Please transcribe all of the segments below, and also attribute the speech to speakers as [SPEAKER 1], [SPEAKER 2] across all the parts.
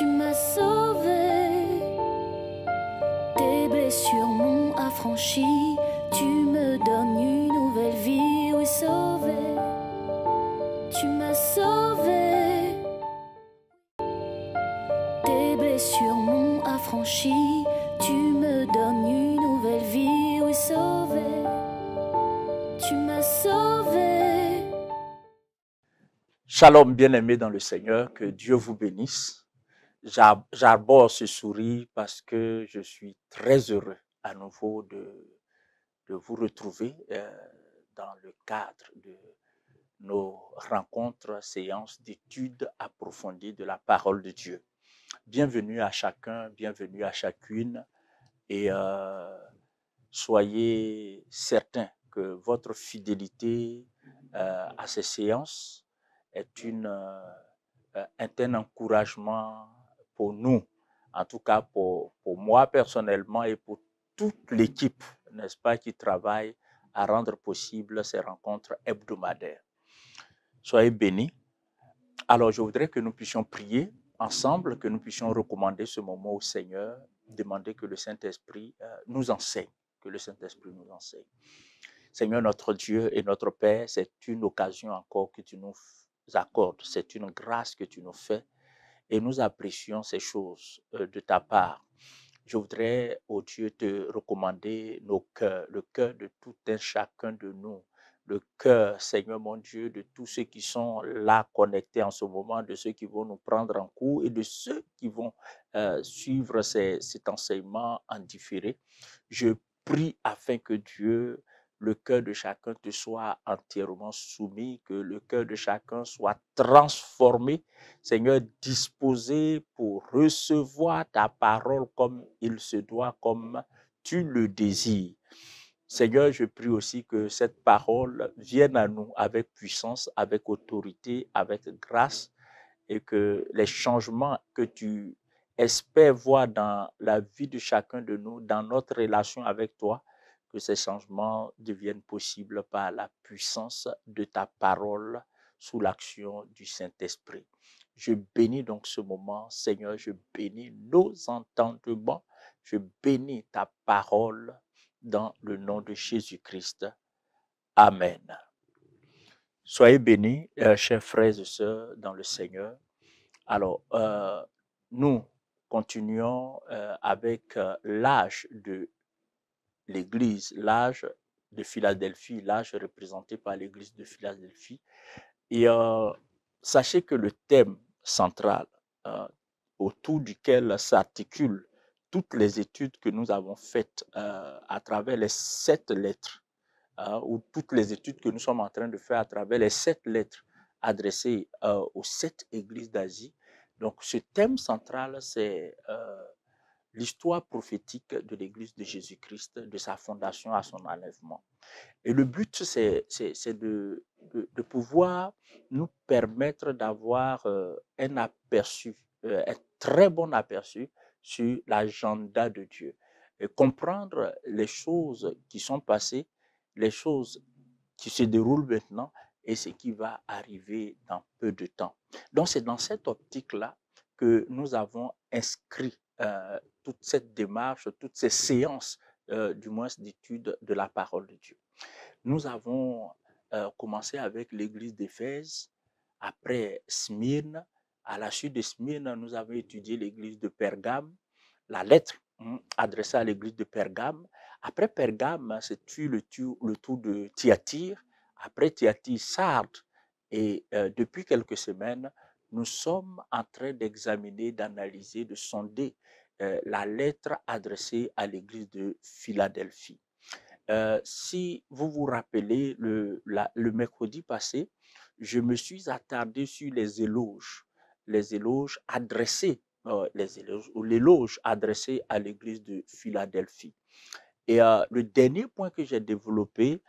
[SPEAKER 1] m'as sauvé, tes blessures m'ont affranchi, tu me donnes une nouvelle vie, oui sauvé, tu m'as sauvé, tes blessures m'ont affranchi, tu me donnes une nouvelle vie, oui sauvé, tu m'as sauvé.
[SPEAKER 2] Shalom bien-aimés dans le Seigneur, que Dieu vous bénisse. J'arbore ce sourire parce que je suis très heureux à nouveau de vous retrouver dans le cadre de nos rencontres, séances d'études approfondies de la parole de Dieu. Bienvenue à chacun, bienvenue à chacune et soyez certains que votre fidélité à ces séances est un encouragement pour nous, en tout cas pour moi personnellement et pour toute l'équipe, n'est-ce pas, qui travaille à rendre possible ces rencontres hebdomadaires. Soyez bénis. Alors, je voudrais que nous puissions prier ensemble, que nous puissions recommander ce moment au Seigneur, demander que le Saint-Esprit nous enseigne, que le Saint-Esprit nous enseigne. Seigneur, notre Dieu et notre Père, c'est une occasion encore que tu nous accordes, c'est une grâce que tu nous fais et nous apprécions ces choses de ta part. Je voudrais, ô Dieu, te recommander nos cœurs, le cœur de tout un chacun de nous, le cœur, Seigneur mon Dieu, de tous ceux qui sont là connectés en ce moment, de ceux qui vont nous prendre en cours et de ceux qui vont suivre cet enseignement en différé. Je prie afin que Dieu, le cœur de chacun te soit entièrement soumis, que le cœur de chacun soit transformé, Seigneur, disposé pour recevoir ta parole comme il se doit, comme tu le désires. Seigneur, je prie aussi que cette parole vienne à nous avec puissance, avec autorité, avec grâce, et que les changements que tu espères voir dans la vie de chacun de nous, dans notre relation avec toi, que ces changements deviennent possibles par la puissance de ta parole sous l'action du Saint-Esprit. Je bénis donc ce moment, Seigneur, je bénis nos entendements, je bénis ta parole dans le nom de Jésus-Christ. Amen. Soyez bénis, chers frères et sœurs dans le Seigneur. Alors, nous continuons avec l'âge de l'Église, l'âge de Philadelphie, l'âge représenté par l'Église de Philadelphie. Et sachez que le thème central autour duquel s'articulent toutes les études que nous avons faites à travers les 7 lettres, ou toutes les études que nous sommes en train de faire à travers les 7 lettres adressées aux 7 églises d'Asie. Donc, ce thème central, c'est l'histoire prophétique de l'église de Jésus-Christ, de sa fondation à son enlèvement. Et le but, c'est de pouvoir nous permettre d'avoir un aperçu, un très bon aperçu sur l'agenda de Dieu. Et comprendre les choses qui sont passées, les choses qui se déroulent maintenant et ce qui va arriver dans peu de temps. Donc, c'est dans cette optique-là que nous avons inscrit toute cette démarche, toutes ces séances, du moins d'études de la parole de Dieu. Nous avons commencé avec l'église d'Éphèse, après Smyrne. À la suite de Smyrne, nous avons étudié l'église de Pergame, la lettre adressée à l'église de Pergame. Après Pergame, c'est le tour de Thyatire. Après Thyatire, Sardes. Et depuis quelques semaines, nous sommes en train d'examiner, d'analyser, de sonder la lettre adressée à l'église de Philadelphie. Si vous vous rappelez, le mercredi passé, je me suis attardé sur les éloges adressés, l'éloge adressé à l'église de Philadelphie. Et le dernier point que j'ai développé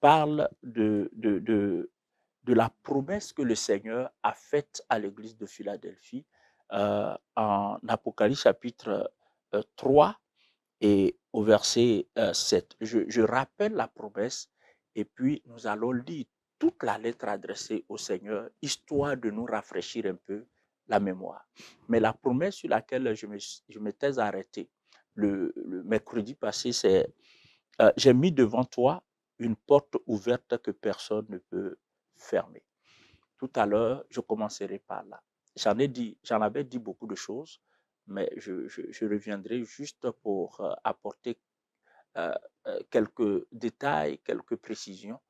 [SPEAKER 2] parle de la promesse que le Seigneur a faite à l'église de Philadelphie en Apocalypse chapitre 3 et au verset 7. Je rappelle la promesse et puis nous allons lire toute la lettre adressée au Seigneur, histoire de nous rafraîchir un peu la mémoire. Mais la promesse sur laquelle je m'étais arrêté le mercredi passé, c'est j'ai mis devant toi une porte ouverte que personne ne peut fermer. Tout à l'heure, je commencerai par là. J'en avais dit beaucoup de choses, mais je reviendrai juste pour apporter quelques détails, quelques précisions,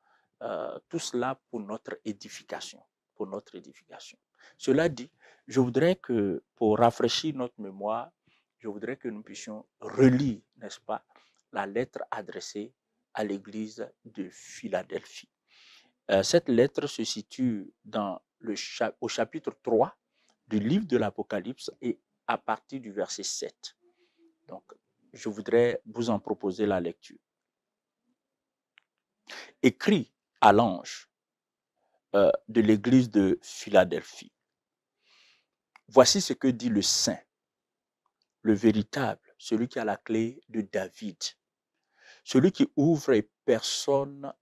[SPEAKER 2] tout cela pour notre édification, pour notre édification. Cela dit, je voudrais que, pour rafraîchir notre mémoire, je voudrais que nous puissions relire, n'est-ce pas, la lettre adressée à l'église de Philadelphie. Cette lettre se situe au chapitre 3 du livre de l'Apocalypse et à partir du verset 7. Donc, je voudrais vous en proposer la lecture. Écrit à l'ange de l'église de Philadelphie. Voici ce que dit le Saint, le véritable, celui qui a la clé de David, celui qui ouvre et personne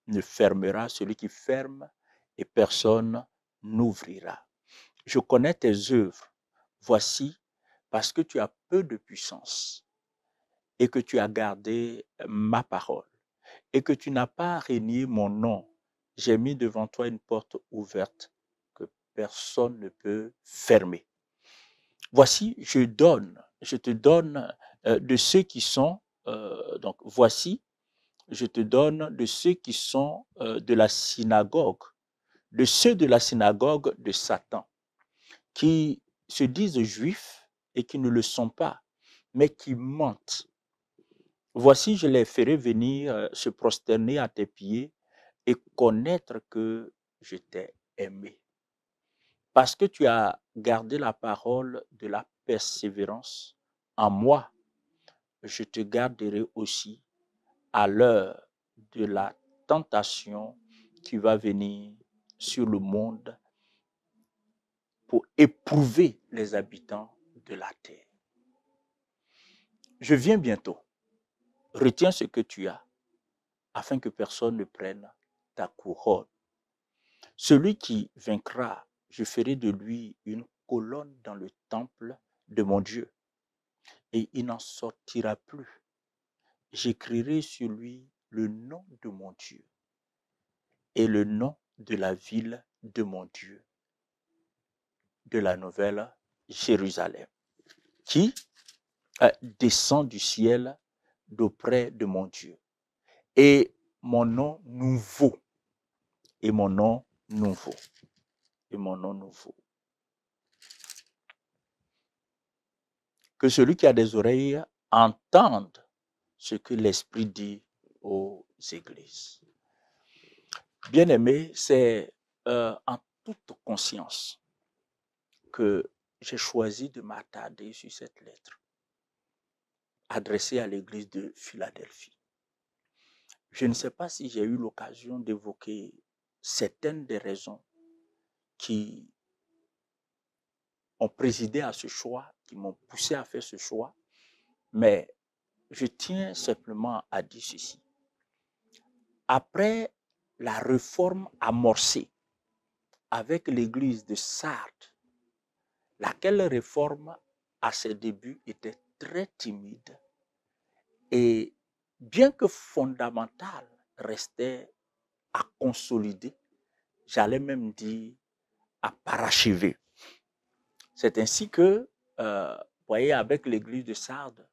[SPEAKER 2] ne fermera, celui qui ferme et personne n'ouvrira. Je connais tes œuvres. Voici, parce que tu as peu de puissance et que tu as gardé ma parole et que tu n'as pas renié mon nom, j'ai mis devant toi une porte ouverte que personne ne peut fermer. Voici, je te donne de ceux qui sont, donc voici, je te donne de ceux qui sont de la synagogue, de ceux de la synagogue de Satan, qui se disent juifs et qui ne le sont pas, mais qui mentent. Voici, je les ferai venir se prosterner à tes pieds et connaître que je t'ai aimé. Parce que tu as gardé la parole de la persévérance en moi, je te garderai aussi à l'heure de la tentation qui va venir sur le monde pour éprouver les habitants de la terre. Je viens bientôt. Retiens ce que tu as, afin que personne ne prenne ta couronne. Celui qui vaincra, je ferai de lui une colonne dans le temple de mon Dieu, et il n'en sortira plus. J'écrirai sur lui le nom de mon Dieu et le nom de la ville de mon Dieu, de la nouvelle Jérusalem, qui descend du ciel d'auprès de mon Dieu. Et mon nom nouveau, et mon nom nouveau, et mon nom nouveau. Que celui qui a des oreilles entende ce que l'Esprit dit aux églises. Bien-aimé, c'est en toute conscience que j'ai choisi de m'attarder sur cette lettre adressée à l'église de Philadelphie. Je ne sais pas si j'ai eu l'occasion d'évoquer certaines des raisons qui ont présidé à ce choix, qui m'ont poussé à faire ce choix, mais je tiens simplement à dire ceci. Après la réforme amorcée avec l'église de Sardes, laquelle réforme à ses débuts était très timide et bien que fondamentale, restait à consolider, j'allais même dire à parachever. C'est ainsi que, vous voyez, avec l'église de Sardes,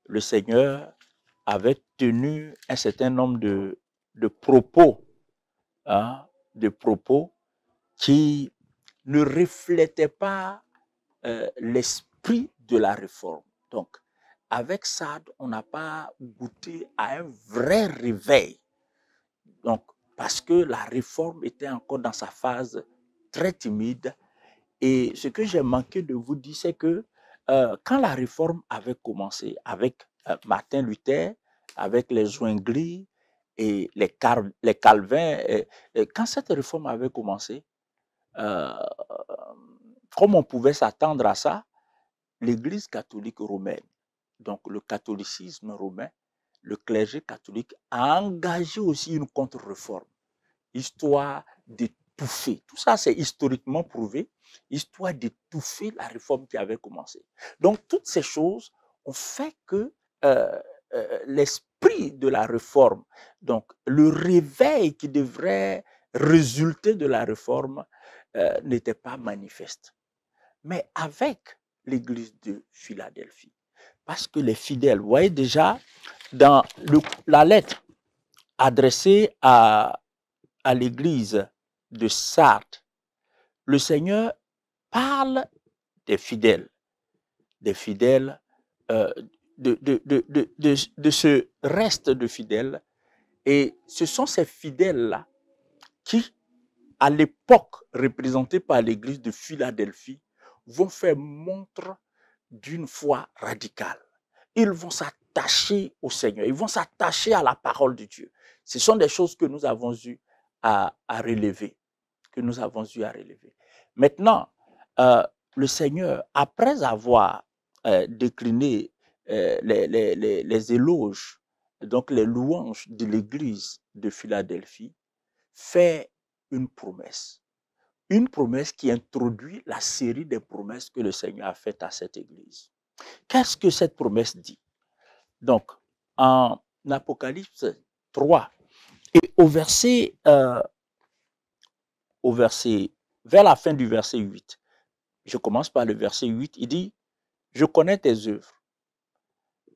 [SPEAKER 2] le Seigneur avait tenu un certain nombre de propos, de propos qui ne reflétaient pas l'esprit de la réforme. Donc, avec Sardes, on n'a pas goûté à un vrai réveil. Donc, parce que la réforme était encore dans sa phase très timide. Et ce que j'ai manqué de vous dire, c'est que quand la réforme avait commencé avec Martin Luther, avec les Zwingli et les Calvins, quand cette réforme avait commencé, comme on pouvait s'attendre à ça, l'Église catholique romaine, donc le catholicisme romain, le clergé catholique a engagé aussi une contre-réforme, histoire de d'étouffer. Tout ça, c'est historiquement prouvé, histoire d'étouffer la réforme qui avait commencé. Donc, toutes ces choses ont fait que l'esprit de la réforme, donc le réveil qui devrait résulter de la réforme, n'était pas manifeste. Mais avec l'église de Philadelphie, parce que les fidèles, vous voyez déjà, dans la lettre adressée à l'église de Sardes, le Seigneur parle des fidèles de ce reste de fidèles. Et ce sont ces fidèles-là qui, à l'époque représentée par l'église de Philadelphie, vont faire montre d'une foi radicale. Ils vont s'attacher au Seigneur, ils vont s'attacher à la parole de Dieu. Ce sont des choses que nous avons eu à relever, Maintenant, le Seigneur, après avoir décliné les éloges, donc les louanges de l'église de Philadelphie, fait une promesse qui introduit la série des promesses que le Seigneur a faites à cette église. Qu'est-ce que cette promesse dit? Donc, en Apocalypse 3, et vers la fin du verset 8, je commence par le verset 8, il dit, « Je connais tes œuvres,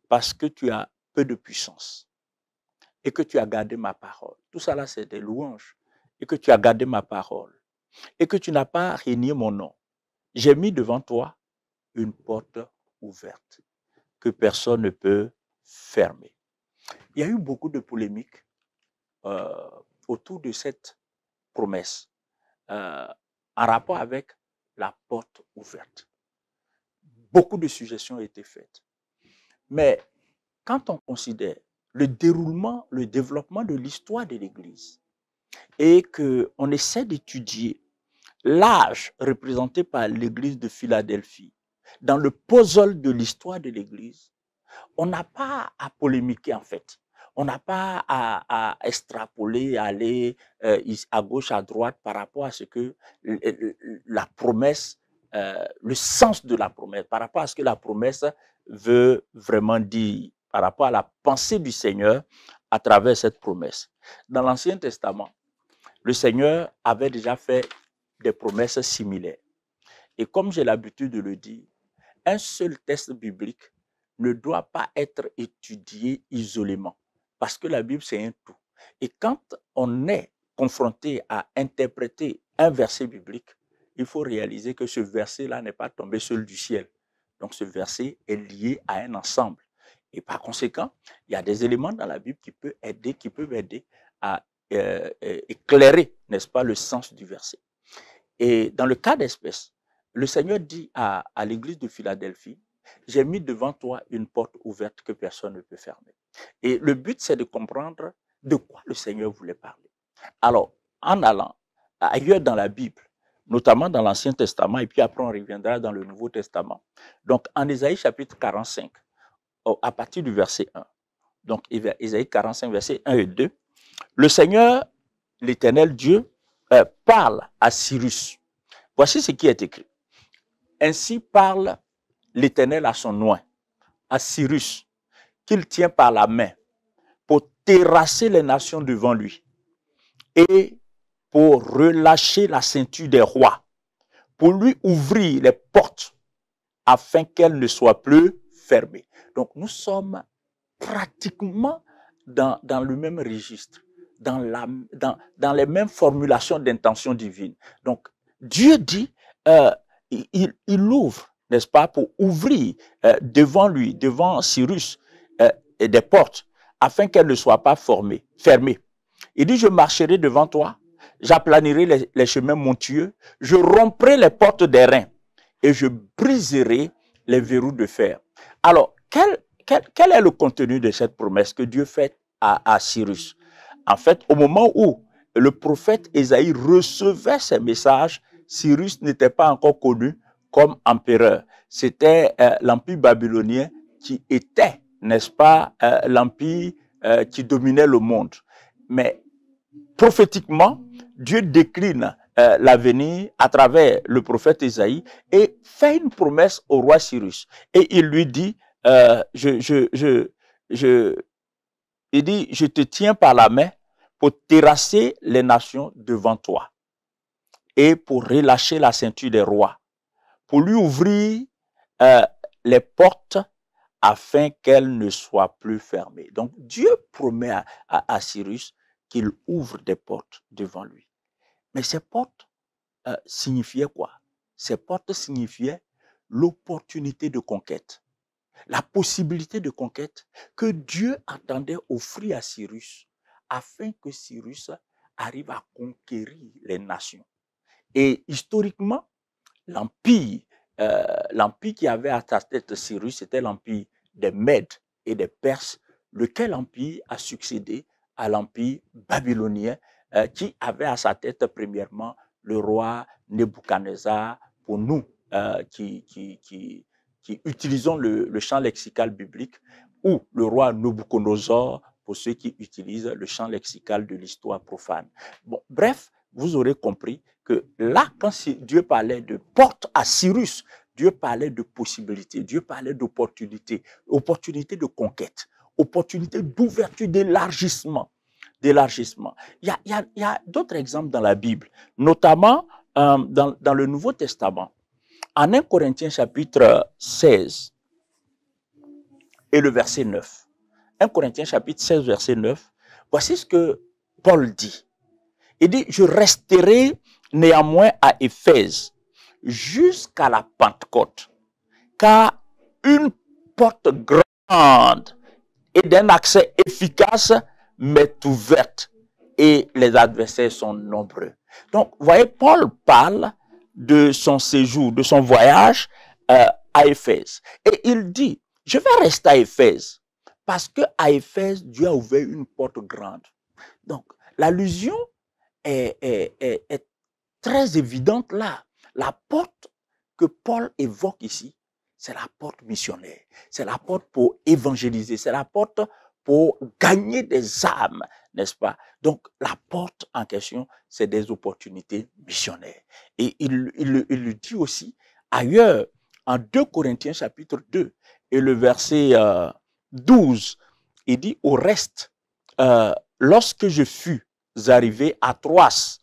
[SPEAKER 2] parce que tu as peu de puissance, et que tu as gardé ma parole. » Tout ça là, c'est des louanges. Et que tu as gardé ma parole, et que tu n'as pas renié mon nom. J'ai mis devant toi une porte ouverte, que personne ne peut fermer. Il y a eu beaucoup de polémiques autour de cette promesse, en rapport avec la porte ouverte. Beaucoup de suggestions ont été faites. Mais quand on considère le développement de l'histoire de l'Église et qu'on essaie d'étudier l'âge représenté par l'Église de Philadelphie dans le puzzle de l'histoire de l'Église, on n'a pas à polémiquer en fait. On n'a pas à extrapoler, à aller à gauche, à droite par rapport à ce que la promesse, le sens de la promesse, par rapport à ce que la promesse veut vraiment dire, par rapport à la pensée du Seigneur à travers cette promesse. Dans l'Ancien Testament, le Seigneur avait déjà fait des promesses similaires. Et comme j'ai l'habitude de le dire, un seul texte biblique ne doit pas être étudié isolément, parce que la Bible, c'est un tout. Et quand on est confronté à interpréter un verset biblique, il faut réaliser que ce verset-là n'est pas tombé seul du ciel. Donc ce verset est lié à un ensemble. Et par conséquent, il y a des éléments dans la Bible qui peuvent aider à éclairer, n'est-ce pas, le sens du verset. Et dans le cas d'espèce, le Seigneur dit à l'église de Philadelphie, j'ai mis devant toi une porte ouverte que personne ne peut fermer. Et le but, c'est de comprendre de quoi le Seigneur voulait parler. Alors, en allant ailleurs dans la Bible, notamment dans l'Ancien Testament, et puis après on reviendra dans le Nouveau Testament. Donc, en Ésaïe chapitre 45, à partir du verset 1, donc Ésaïe 45, verset 1 et 2, le Seigneur, l'Éternel Dieu, parle à Cyrus. Voici ce qui est écrit. Ainsi parle l'Éternel à son oint, à Cyrus, qu'il tient par la main, pour terrasser les nations devant lui, et pour relâcher la ceinture des rois, pour lui ouvrir les portes, afin qu'elles ne soient plus fermées. Donc nous sommes pratiquement dans le même registre, dans les mêmes formulations d'intention divine. Donc Dieu dit, il ouvre, n'est-ce pas, pour ouvrir devant lui, devant Cyrus, des portes, afin qu'elles ne soient pas fermées. Il dit, je marcherai devant toi, j'aplanirai les chemins montueux, je romprai les portes d'airain et je briserai les verrous de fer. Alors, quel est le contenu de cette promesse que Dieu fait à Cyrus? En fait, au moment où le prophète Ésaïe recevait ces messages, Cyrus n'était pas encore connu comme empereur. C'était l'empire babylonien qui était, n'est-ce pas, l'empire qui dominait le monde. Mais prophétiquement, Dieu décline l'avenir à travers le prophète Ésaïe et fait une promesse au roi Cyrus. Et il lui dit, il dit, je te tiens par la main pour terrasser les nations devant toi et pour relâcher la ceinture des rois, pour lui ouvrir les portes afin qu'elles ne soient plus fermées. Donc Dieu promet à Cyrus qu'il ouvre des portes devant lui. Mais ces portes signifiaient quoi? Ces portes signifiaient l'opportunité de conquête, la possibilité de conquête que Dieu entendait offrir à Cyrus afin que Cyrus arrive à conquérir les nations. Et historiquement, l'empire qui avait à sa tête Cyrus, c'était l'empire des Mèdes et des Perses, lequel empire a succédé à l'empire babylonien qui avait à sa tête premièrement le roi Nebuchadnezzar, pour nous qui utilisons le champ lexical biblique, ou le roi Nabuchodonosor pour ceux qui utilisent le champ lexical de l'histoire profane. Bon, bref, vous aurez compris que là, quand Dieu parlait de porte à Cyrus, Dieu parlait de possibilités, Dieu parlait d'opportunités, opportunités de conquête, opportunités d'ouverture, d'élargissement. Il y a d'autres exemples dans la Bible, notamment dans le Nouveau Testament. En 1 Corinthiens chapitre 16 et le verset 9. 1 Corinthiens chapitre 16, verset 9. Voici ce que Paul dit. Il dit, je resterai néanmoins à Éphèse jusqu'à la Pentecôte, car une porte grande et d'un accès efficace m'est ouverte et les adversaires sont nombreux. Donc, vous voyez, Paul parle de son séjour, de son voyage à Éphèse. Et il dit, je vais rester à Éphèse parce qu'à Éphèse, Dieu a ouvert une porte grande. Donc, l'allusion est très évidente là. La porte que Paul évoque ici, c'est la porte missionnaire. C'est la porte pour évangéliser. C'est la porte pour gagner des âmes, n'est-ce pas? Donc, la porte en question, c'est des opportunités missionnaires. Et il le dit aussi ailleurs, en 2 Corinthiens chapitre 2 et le verset 12, il dit, au reste, lorsque je fus arrivé à Troas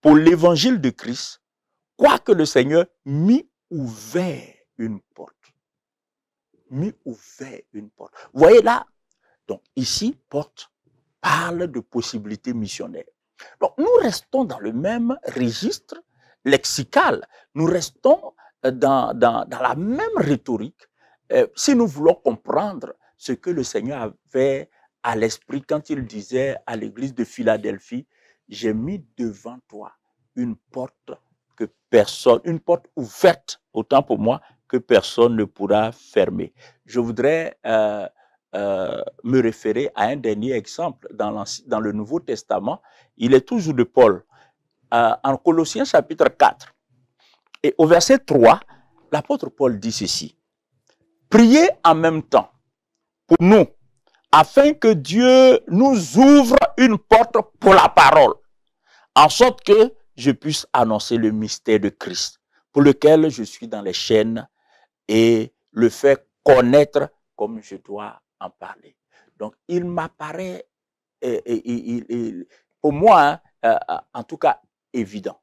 [SPEAKER 2] pour l'évangile de Christ, quoique le Seigneur m'y ouvert une porte. M'y ouvert une porte. Vous voyez là, donc ici, porte parle de possibilités missionnaires. Donc nous restons dans le même registre lexical, nous restons dans la même rhétorique si nous voulons comprendre ce que le Seigneur avait à l'esprit quand il disait à l'église de Philadelphie, j'ai mis devant toi une porte que personne, une porte ouverte, autant pour moi, que personne ne pourra fermer. Je voudrais me référer à un dernier exemple dans le Nouveau Testament. Il est toujours de Paul. En Colossiens chapitre 4 et au verset 3, l'apôtre Paul dit ceci. Priez en même temps pour nous, afin que Dieu nous ouvre une porte pour la parole, en sorte que je puisse annoncer le mystère de Christ, pour lequel je suis dans les chaînes, et le faire connaître comme je dois en parler. Donc, il m'apparaît, pour moi, en tout cas, évident,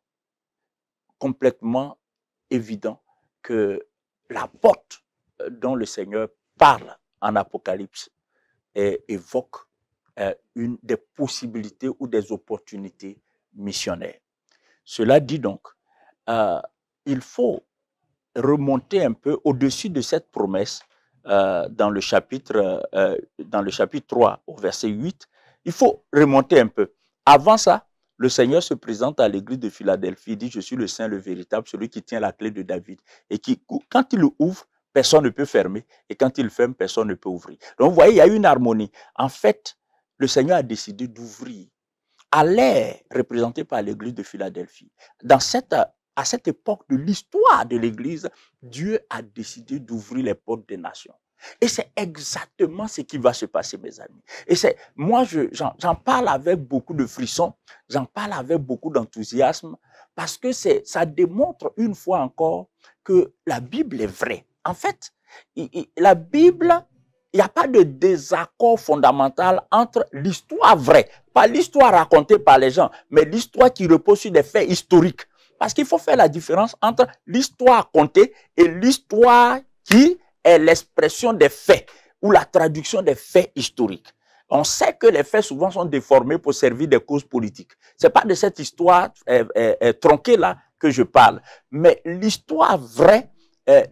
[SPEAKER 2] complètement évident, que la porte dont le Seigneur parle en Apocalypse évoque des possibilités ou des opportunités missionnaires. Cela dit donc, il faut remonter un peu au-dessus de cette promesse dans le chapitre 3 au verset 8. Il faut remonter un peu. Avant ça, le Seigneur se présente à l'église de Philadelphie, il dit, je suis le Saint, le véritable, celui qui tient la clé de David. Et qui, quand il ouvre, personne ne peut fermer. Et quand il ferme, personne ne peut ouvrir. Donc, vous voyez, il y a une harmonie. En fait, le Seigneur a décidé d'ouvrir à l'ère représentée par l'église de Philadelphie. À cette époque de l'histoire de l'église, Dieu a décidé d'ouvrir les portes des nations. Et c'est exactement ce qui va se passer, mes amis. Et moi, j'en parle avec beaucoup de frissons, j'en parle avec beaucoup d'enthousiasme, parce que ça démontre une fois encore que la Bible est vraie. En fait, la Bible, il n'y a pas de désaccord fondamental entre l'histoire vraie, pas l'histoire racontée par les gens, mais l'histoire qui repose sur des faits historiques. Parce qu'il faut faire la différence entre l'histoire racontée et l'histoire qui est l'expression des faits ou la traduction des faits historiques. On sait que les faits souvent sont déformés pour servir des causes politiques. C'est pas de cette histoire tronquée là que je parle, mais l'histoire vraie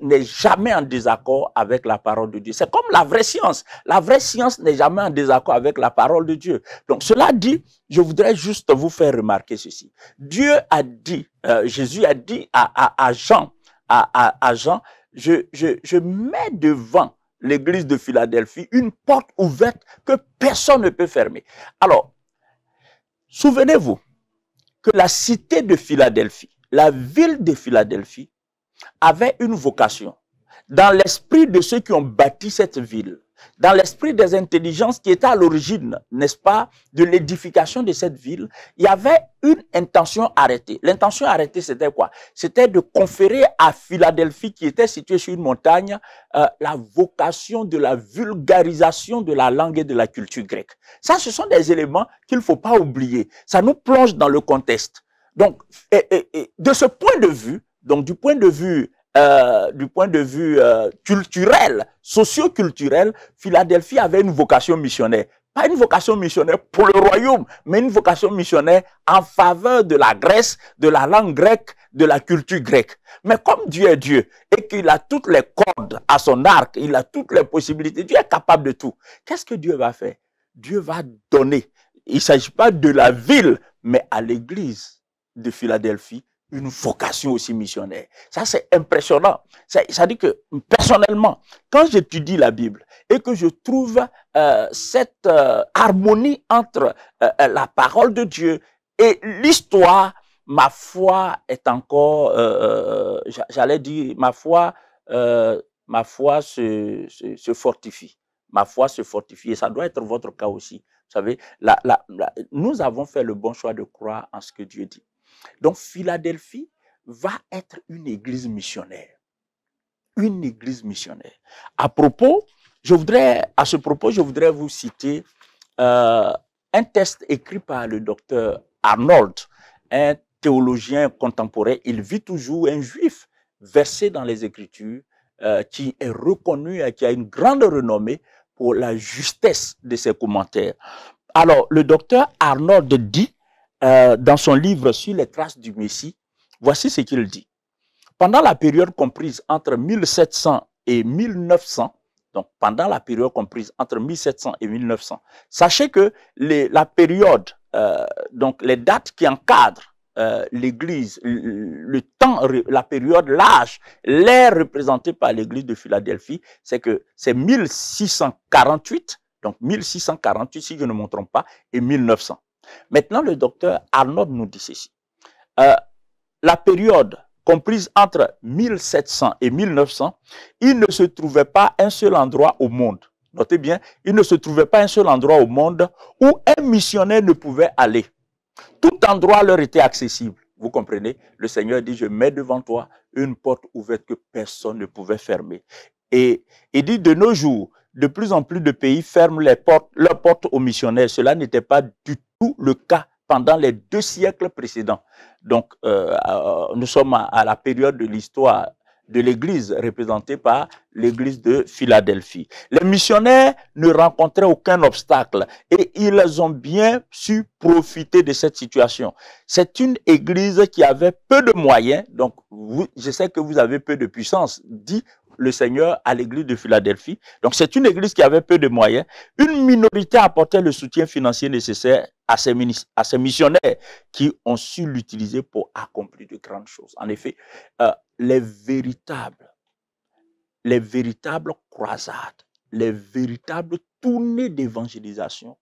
[SPEAKER 2] n'est jamais en désaccord avec la parole de Dieu. C'est comme la vraie science. La vraie science n'est jamais en désaccord avec la parole de Dieu. Donc cela dit, je voudrais juste vous faire remarquer ceci. Dieu a dit, Jésus a dit à Jean, je mets devant l'église de Philadelphie une porte ouverte que personne ne peut fermer. Alors, souvenez-vous que la cité de Philadelphie, la ville de Philadelphie, avait une vocation. Dans l'esprit de ceux qui ont bâti cette ville, dans l'esprit des intelligences qui étaient à l'origine, n'est-ce pas, de l'édification de cette ville, il y avait une intention arrêtée. L'intention arrêtée, c'était quoi? C'était de conférer à Philadelphie, qui était située sur une montagne, la vocation de la vulgarisation de la langue et de la culture grecque. Ça, ce sont des éléments qu'il ne faut pas oublier. Ça nous plonge dans le contexte. Donc, de ce point de vue, donc du point de vue culturel, socio-culturel, Philadelphie avait une vocation missionnaire. Pas une vocation missionnaire pour le royaume, mais une vocation missionnaire en faveur de la Grèce, de la langue grecque, de la culture grecque. Mais comme Dieu est Dieu et qu'il a toutes les cordes à son arc, il a toutes les possibilités, Dieu est capable de tout. Qu'est-ce que Dieu va faire? Dieu va donner. Il ne s'agit pas de la ville, mais à l'église de Philadelphie, une vocation aussi missionnaire. Ça, c'est impressionnant. Ça dit que, personnellement, quand j'étudie la Bible et que je trouve cette harmonie entre la parole de Dieu et l'histoire, ma foi est encore, j'allais dire, ma foi se fortifie. Ma foi se fortifie. Et ça doit être votre cas aussi. Vous savez, nous avons fait le bon choix de croire en ce que Dieu dit. Donc, Philadelphie va être une église missionnaire. Une église missionnaire. À ce propos, je voudrais vous citer un texte écrit par le docteur Arnold, un théologien contemporain. Il vit toujours, un juif versé dans les Écritures, qui est reconnu et qui a une grande renommée pour la justesse de ses commentaires. Alors, le docteur Arnold dit, dans son livre sur les traces du Messie, voici ce qu'il dit. Pendant la période comprise entre 1700 et 1900, donc pendant la période comprise entre 1700 et 1900, sachez que la période, donc les dates qui encadrent l'église, le temps, la période, l'âge, l'ère représentée par l'église de Philadelphie, c'est que c'est 1648, donc 1648 si je ne me trompe pas, et 1900. Maintenant, le docteur Arnold nous dit ceci. La période comprise entre 1700 et 1900, il ne se trouvait pas un seul endroit au monde. Notez bien, il ne se trouvait pas un seul endroit au monde où un missionnaire ne pouvait aller. Tout endroit leur était accessible. Vous comprenez? Le Seigneur dit, je mets devant toi une porte ouverte que personne ne pouvait fermer. Et il dit, de nos jours, de plus en plus de pays ferment leurs portes aux missionnaires. Cela n'était pas du tout le cas pendant les 2 siècles précédents. Donc, nous sommes à la période de l'histoire de l'Église représentée par l'Église de Philadelphie. Les missionnaires ne rencontraient aucun obstacle et ils ont bien su profiter de cette situation. C'est une Église qui avait peu de moyens, donc je sais que vous avez peu de puissance, dit le Seigneur à l'église de Philadelphie. Donc, c'est une église qui avait peu de moyens. Une minorité apportait le soutien financier nécessaire à ces missionnaires qui ont su l'utiliser pour accomplir de grandes choses. En effet, les véritables croisades, les véritables tournées d'évangélisation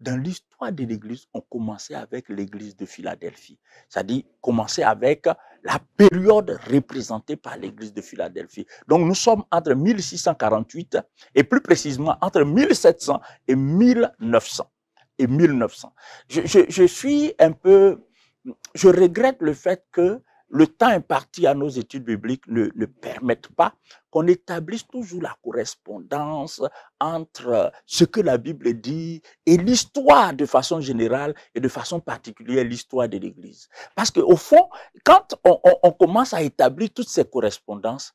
[SPEAKER 2] dans l'histoire de l'Église ont commencé avec l'Église de Philadelphie. C'est-à-dire commencé avec la période représentée par l'Église de Philadelphie. Donc nous sommes entre 1648 et plus précisément entre 1700 et 1900. Je suis un peu je regrette le fait que le temps imparti à nos études bibliques ne permette pas qu'on établisse toujours la correspondance entre ce que la Bible dit et l'histoire de façon générale et de façon particulière l'histoire de l'Église. Parce qu'au fond, quand on commence à établir toutes ces correspondances,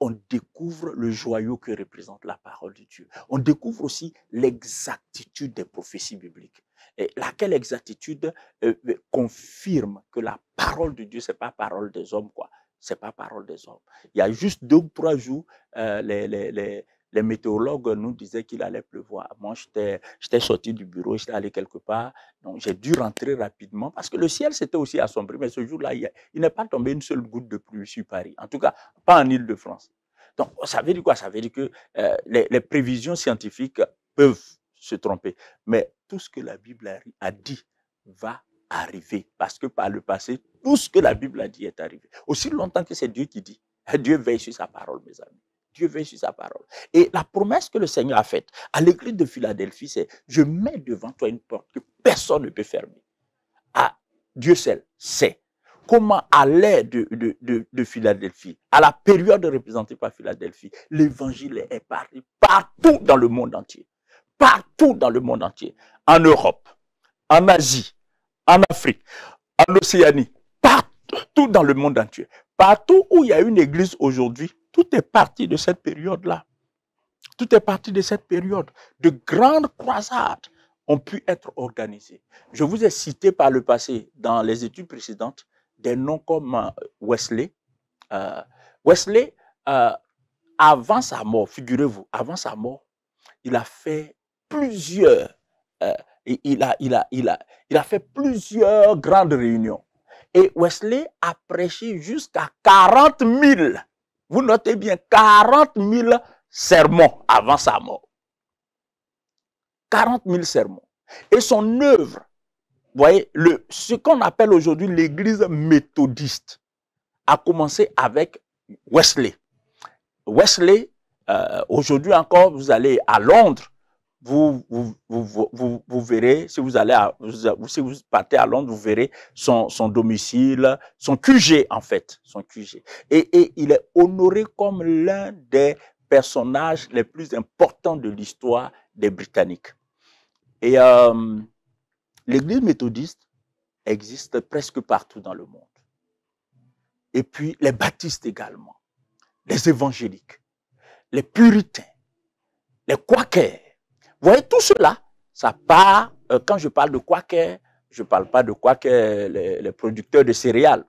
[SPEAKER 2] on découvre le joyau que représente la parole de Dieu. On découvre aussi l'exactitude des prophéties bibliques. Et laquelle exactitude confirme que la parole de Dieu, c'est pas parole des hommes, quoi. C'est pas parole des hommes. Il y a juste 2 ou 3 jours, les météorologues nous disaient qu'il allait pleuvoir. Moi, j'étais sorti du bureau, j'étais allé quelque part, donc j'ai dû rentrer rapidement parce que le ciel s'était aussi assombri, mais ce jour-là, il n'est pas tombé une seule goutte de pluie sur Paris. En tout cas, pas en Île-de-France. Donc, ça veut dire quoi? Ça veut dire que les prévisions scientifiques peuvent se tromper. Mais tout ce que la Bible a dit va arriver. Parce que par le passé, tout ce que la Bible a dit est arrivé. Aussi longtemps que c'est Dieu qui dit, Dieu veille sur sa parole, mes amis. Dieu veille sur sa parole. Et la promesse que le Seigneur a faite à l'église de Philadelphie, c'est « Je mets devant toi une porte que personne ne peut fermer. » Ah, Dieu seul sait comment, à l'ère de Philadelphie, à la période représentée par Philadelphie, l'évangile est parti partout dans le monde entier. Partout dans le monde entier. En Europe, en Asie, en Afrique, en Océanie, partout dans le monde entier. Partout où il y a une église aujourd'hui, tout est parti de cette période-là. Tout est parti de cette période. De grandes croisades ont pu être organisées. Je vous ai cité par le passé, dans les études précédentes, des noms comme Wesley. Wesley, avant sa mort, figurez-vous, avant sa mort, il a fait plusieurs, il a fait plusieurs grandes réunions. Et Wesley a prêché jusqu'à 40 000, vous notez bien, 40 000 sermons avant sa mort. 40 000 sermons. Et son œuvre, vous voyez, ce qu'on appelle aujourd'hui l'église méthodiste, a commencé avec Wesley. Wesley, aujourd'hui encore, vous allez à Londres, vous verrez, si vous partez à Londres, vous verrez son domicile, son QG en fait, son QG. Et il est honoré comme l'un des personnages les plus importants de l'histoire des Britanniques. Et l'église méthodiste existe presque partout dans le monde. Et puis les baptistes également, les évangéliques, les puritains, les quakers. Vous voyez, tout cela, ça part, quand je parle de quakers, je ne parle pas de quakers, les producteurs de céréales,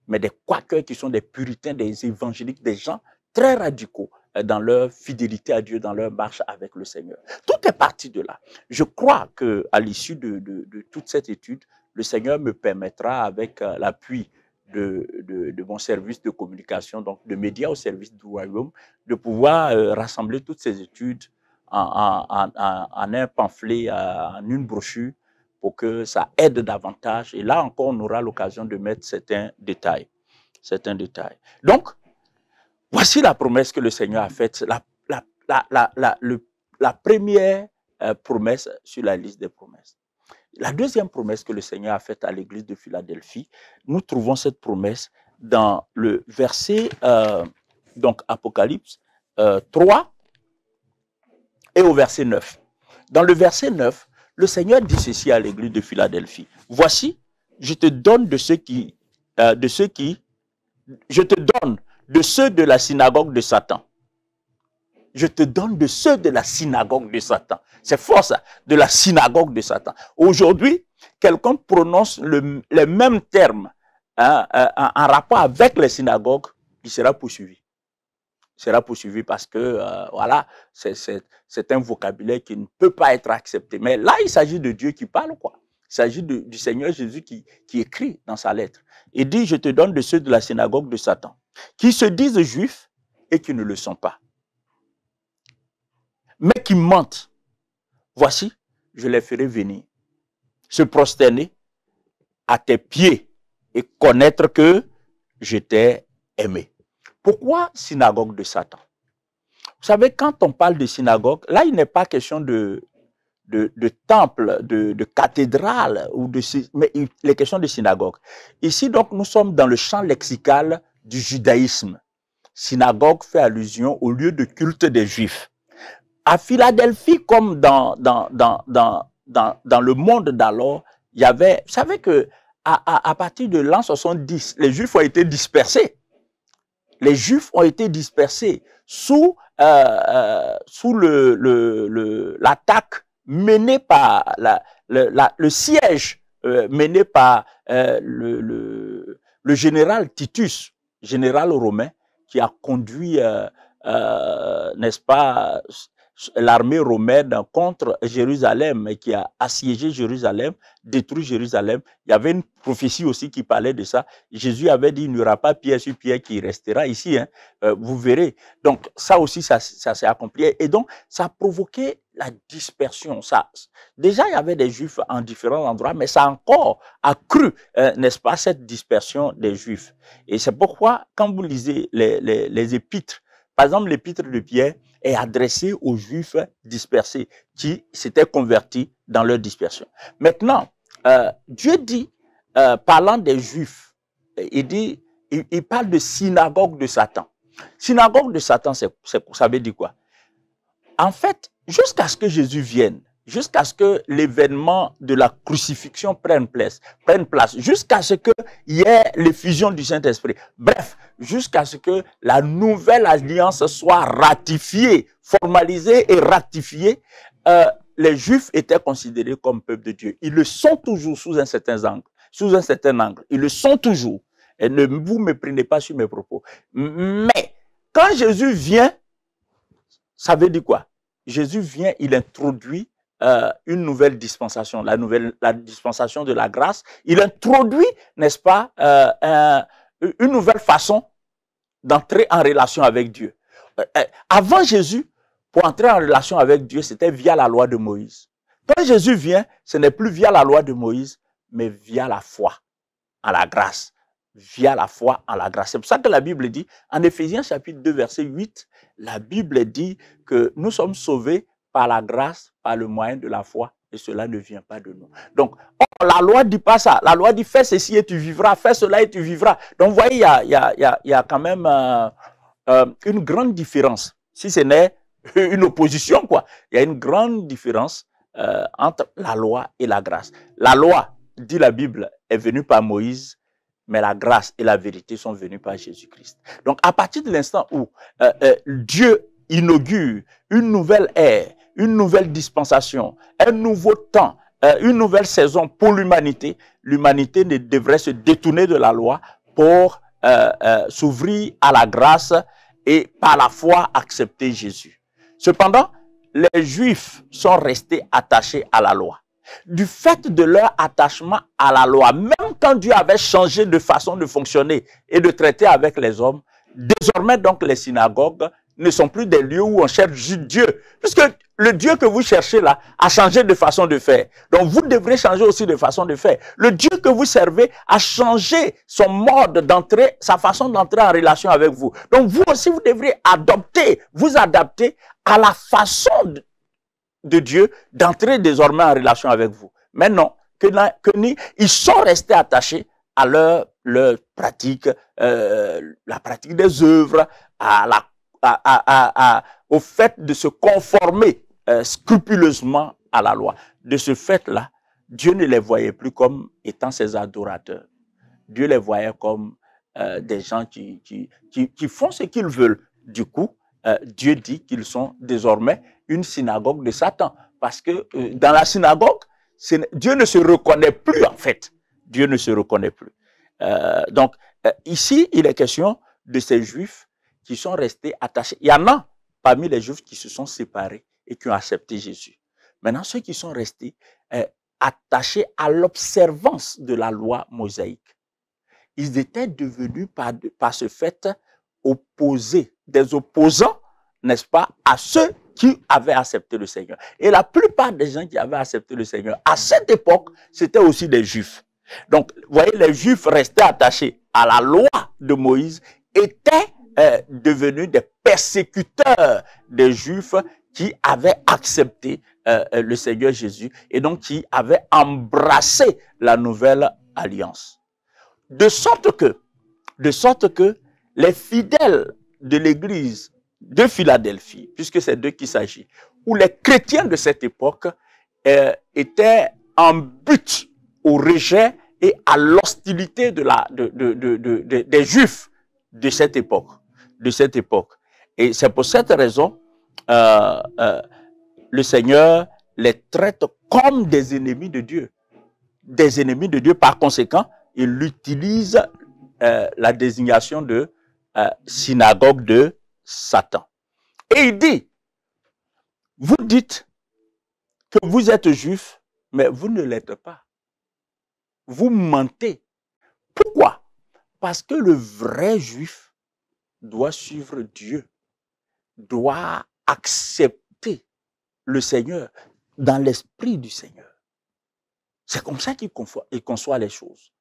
[SPEAKER 2] mais des quakers qui sont des puritains, des évangéliques, des gens très radicaux dans leur fidélité à Dieu, dans leur marche avec le Seigneur. Tout est parti de là. Je crois qu'à l'issue de toute cette étude, le Seigneur me permettra, avec l'appui de mon service de communication, donc de médias au service du royaume, de pouvoir rassembler toutes ces études en un pamphlet, en une brochure, pour que ça aide davantage. Et là encore, on aura l'occasion de mettre certains détails. Donc, voici la promesse que le Seigneur a faite, la première promesse sur la liste des promesses. La deuxième promesse que le Seigneur a faite à l'église de Philadelphie, nous trouvons cette promesse dans le verset, donc Apocalypse 3 et au verset 9. Dans le verset 9, le Seigneur dit ceci à l'église de Philadelphie. Voici, je te donne de ceux de la synagogue de Satan. Je te donne de ceux de la synagogue de Satan. C'est fort ça, de la synagogue de Satan. Aujourd'hui, quelqu'un prononce les mêmes termes en rapport avec les synagogues, il sera poursuivi. Il sera poursuivi parce que, voilà, c'est un vocabulaire qui ne peut pas être accepté. Mais là, il s'agit de Dieu qui parle, quoi. Il s'agit du Seigneur Jésus qui écrit dans sa lettre. Il dit, je te donne de ceux de la synagogue de Satan, qui se disent juifs et qui ne le sont pas, mais qui mentent. Voici, je les ferai venir, se prosterner à tes pieds et connaître que je t'ai aimé. Pourquoi synagogue de Satan? Vous savez, quand on parle de synagogue, là, il n'est pas question de de temples, de cathédrales, mais les questions de synagogue. Ici, donc, nous sommes dans le champ lexical du judaïsme. Synagogue fait allusion au lieu de culte des Juifs. À Philadelphie, comme dans le monde d'alors, il y avait, vous savez que à partir de l'an 70, les Juifs ont été dispersés. Les Juifs ont été dispersés sous l'attaque menée par le siège mené par le général Titus, général romain, qui a conduit, n'est-ce pas, l'armée romaine contre Jérusalem et qui a assiégé Jérusalem, détruit Jérusalem. Il y avait une prophétie aussi qui parlait de ça. Jésus avait dit, il n'y aura pas pierre sur pierre qui restera ici, hein. Vous verrez. Donc ça aussi, ça s'est accompli. Et donc, ça a provoqué la dispersion. Déjà, il y avait des Juifs en différents endroits, mais ça a encore accru, n'est-ce pas, cette dispersion des Juifs. Et c'est pourquoi, quand vous lisez les épîtres, par exemple, l'épître de Pierre est adressé aux Juifs dispersés qui s'étaient convertis dans leur dispersion. Maintenant, Dieu dit, parlant des Juifs, il parle de synagogue de Satan. Synagogue de Satan, ça veut dire quoi? En fait, jusqu'à ce que Jésus vienne, jusqu'à ce que l'événement de la crucifixion prenne place, jusqu'à ce qu'il y ait l'effusion du Saint-Esprit. Bref, jusqu'à ce que la nouvelle alliance soit ratifiée, formalisée et ratifiée, les Juifs étaient considérés comme peuple de Dieu. Ils le sont toujours sous un certain angle. Ils le sont toujours. Et ne vous méprenez pas sur mes propos. Mais, quand Jésus vient, ça veut dire quoi? Jésus vient, il introduit une nouvelle dispensation, la dispensation de la grâce. Il introduit, n'est-ce pas, une nouvelle façon d'entrer en relation avec Dieu. Avant Jésus, pour entrer en relation avec Dieu, c'était via la loi de Moïse. Quand Jésus vient, ce n'est plus via la loi de Moïse, mais via la foi en la grâce. Via la foi en la grâce. C'est pour ça que la Bible dit, en Éphésiens chapitre 2, verset 8, la Bible dit que nous sommes sauvés par la grâce, par le moyen de la foi, et cela ne vient pas de nous. Donc, la loi ne dit pas ça. La loi dit, fais ceci et tu vivras, fais cela et tu vivras. Donc, vous voyez, il y a quand même une grande différence. Si ce n'est une opposition, quoi. Il y a une grande différence entre la loi et la grâce. La loi, dit la Bible, est venue par Moïse, mais la grâce et la vérité sont venues par Jésus-Christ. Donc, à partir de l'instant où Dieu inaugure une nouvelle ère, une nouvelle dispensation, un nouveau temps, une nouvelle saison pour l'humanité, l'humanité ne devrait se détourner de la loi pour s'ouvrir à la grâce et par la foi accepter Jésus. Cependant, les Juifs sont restés attachés à la loi. Du fait de leur attachement à la loi, même quand Dieu avait changé de façon de fonctionner et de traiter avec les hommes, désormais donc les synagogues ne sont plus des lieux où on cherche Dieu. Puisque le Dieu que vous cherchez là a changé de façon de faire. Donc vous devrez changer aussi de façon de faire. Le Dieu que vous servez a changé son mode d'entrée, sa façon d'entrer en relation avec vous. Donc vous aussi vous devrez vous adapter à la façon de Dieu d'entrer désormais en relation avec vous. Mais non, ils sont restés attachés à leur pratique, la pratique des œuvres, au fait de se conformer scrupuleusement à la loi. De ce fait-là, Dieu ne les voyait plus comme étant ses adorateurs. Dieu les voyait comme des gens qui font ce qu'ils veulent. Du coup, Dieu dit qu'ils sont désormais une synagogue de Satan. Parce que dans la synagogue, Dieu ne se reconnaît plus en fait. Dieu ne se reconnaît plus. Donc, ici, il est question de ces Juifs qui sont restés attachés. Il y en a parmi les Juifs qui se sont séparés et qui ont accepté Jésus. Maintenant, ceux qui sont restés attachés à l'observance de la loi mosaïque, ils étaient devenus par ce fait opposés, des opposants, n'est-ce pas, à ceux qui avaient accepté le Seigneur. Et la plupart des gens qui avaient accepté le Seigneur, à cette époque, c'était aussi des Juifs. Donc, vous voyez, les Juifs restés attachés à la loi de Moïse étaient devenus des persécuteurs des Juifs qui avaient accepté le Seigneur Jésus, et donc qui avait embrassé la nouvelle alliance. De sorte que les fidèles de l'église de Philadelphie, puisque c'est d'eux qu'il s'agit, ou les chrétiens de cette époque étaient en but au rejet et à l'hostilité des Juifs de cette époque. Et c'est pour cette raison le Seigneur les traite comme des ennemis de Dieu. Des ennemis de Dieu, par conséquent, il utilise la désignation de synagogue de Satan. Et il dit, vous dites que vous êtes juif, mais vous ne l'êtes pas. Vous mentez. Pourquoi? Parce que le vrai juif doit suivre Dieu, doit accepter le Seigneur dans l'esprit du Seigneur. C'est comme ça qu'il conçoit les choses.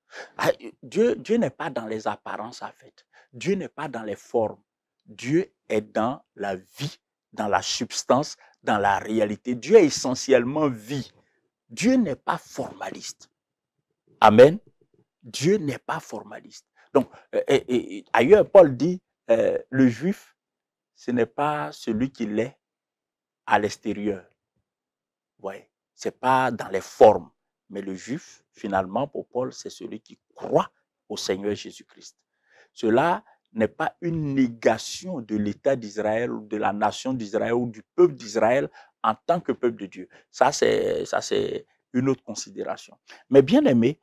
[SPEAKER 2] Dieu n'est pas dans les apparences en fait. Dieu n'est pas dans les formes. Dieu est dans la vie, dans la substance, dans la réalité. Dieu est essentiellement vie. Dieu n'est pas formaliste. Amen. Dieu n'est pas formaliste. Donc, ailleurs, Paul dit, le juif, ce n'est pas celui qui l'est à l'extérieur. Ouais. Ce n'est pas dans les formes. Mais le juif, finalement, pour Paul, c'est celui qui croit au Seigneur Jésus-Christ. Cela n'est pas une négation de l'État d'Israël ou de la nation d'Israël ou du peuple d'Israël en tant que peuple de Dieu. Ça, c'est une autre considération. Mais bien aimé,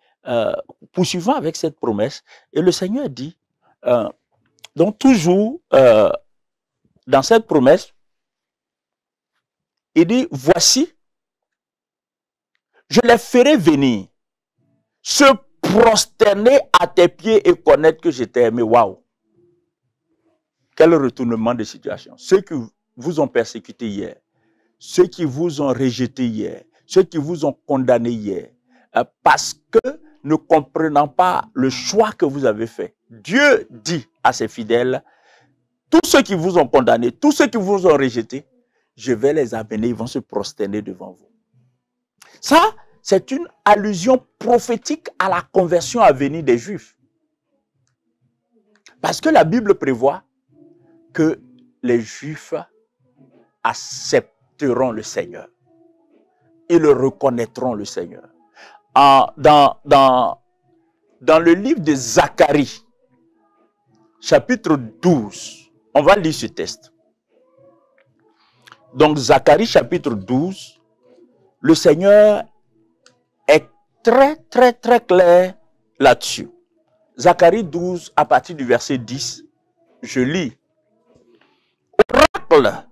[SPEAKER 2] poursuivons avec cette promesse. Et le Seigneur dit, donc toujours dans cette promesse, il dit, voici, je les ferai venir, se prosterner à tes pieds et connaître que je t'ai aimé. Waouh! Quel retournement de situation. Ceux qui vous ont persécuté hier, ceux qui vous ont rejeté hier, ceux qui vous ont condamné hier, parce que ne comprenant pas le choix que vous avez fait, Dieu dit à ses fidèles, tous ceux qui vous ont condamné, tous ceux qui vous ont rejeté, je vais les amener, ils vont se prosterner devant vous. Ça, c'est une allusion prophétique à la conversion à venir des Juifs. Parce que la Bible prévoit que les Juifs accepteront le Seigneur. Ils le reconnaîtront le Seigneur. Dans le livre de Zacharie, chapitre 12, on va lire ce texte. Donc Zacharie chapitre 12, le Seigneur est très clair là-dessus. Zacharie 12, à partir du verset 10, je lis. Oracle,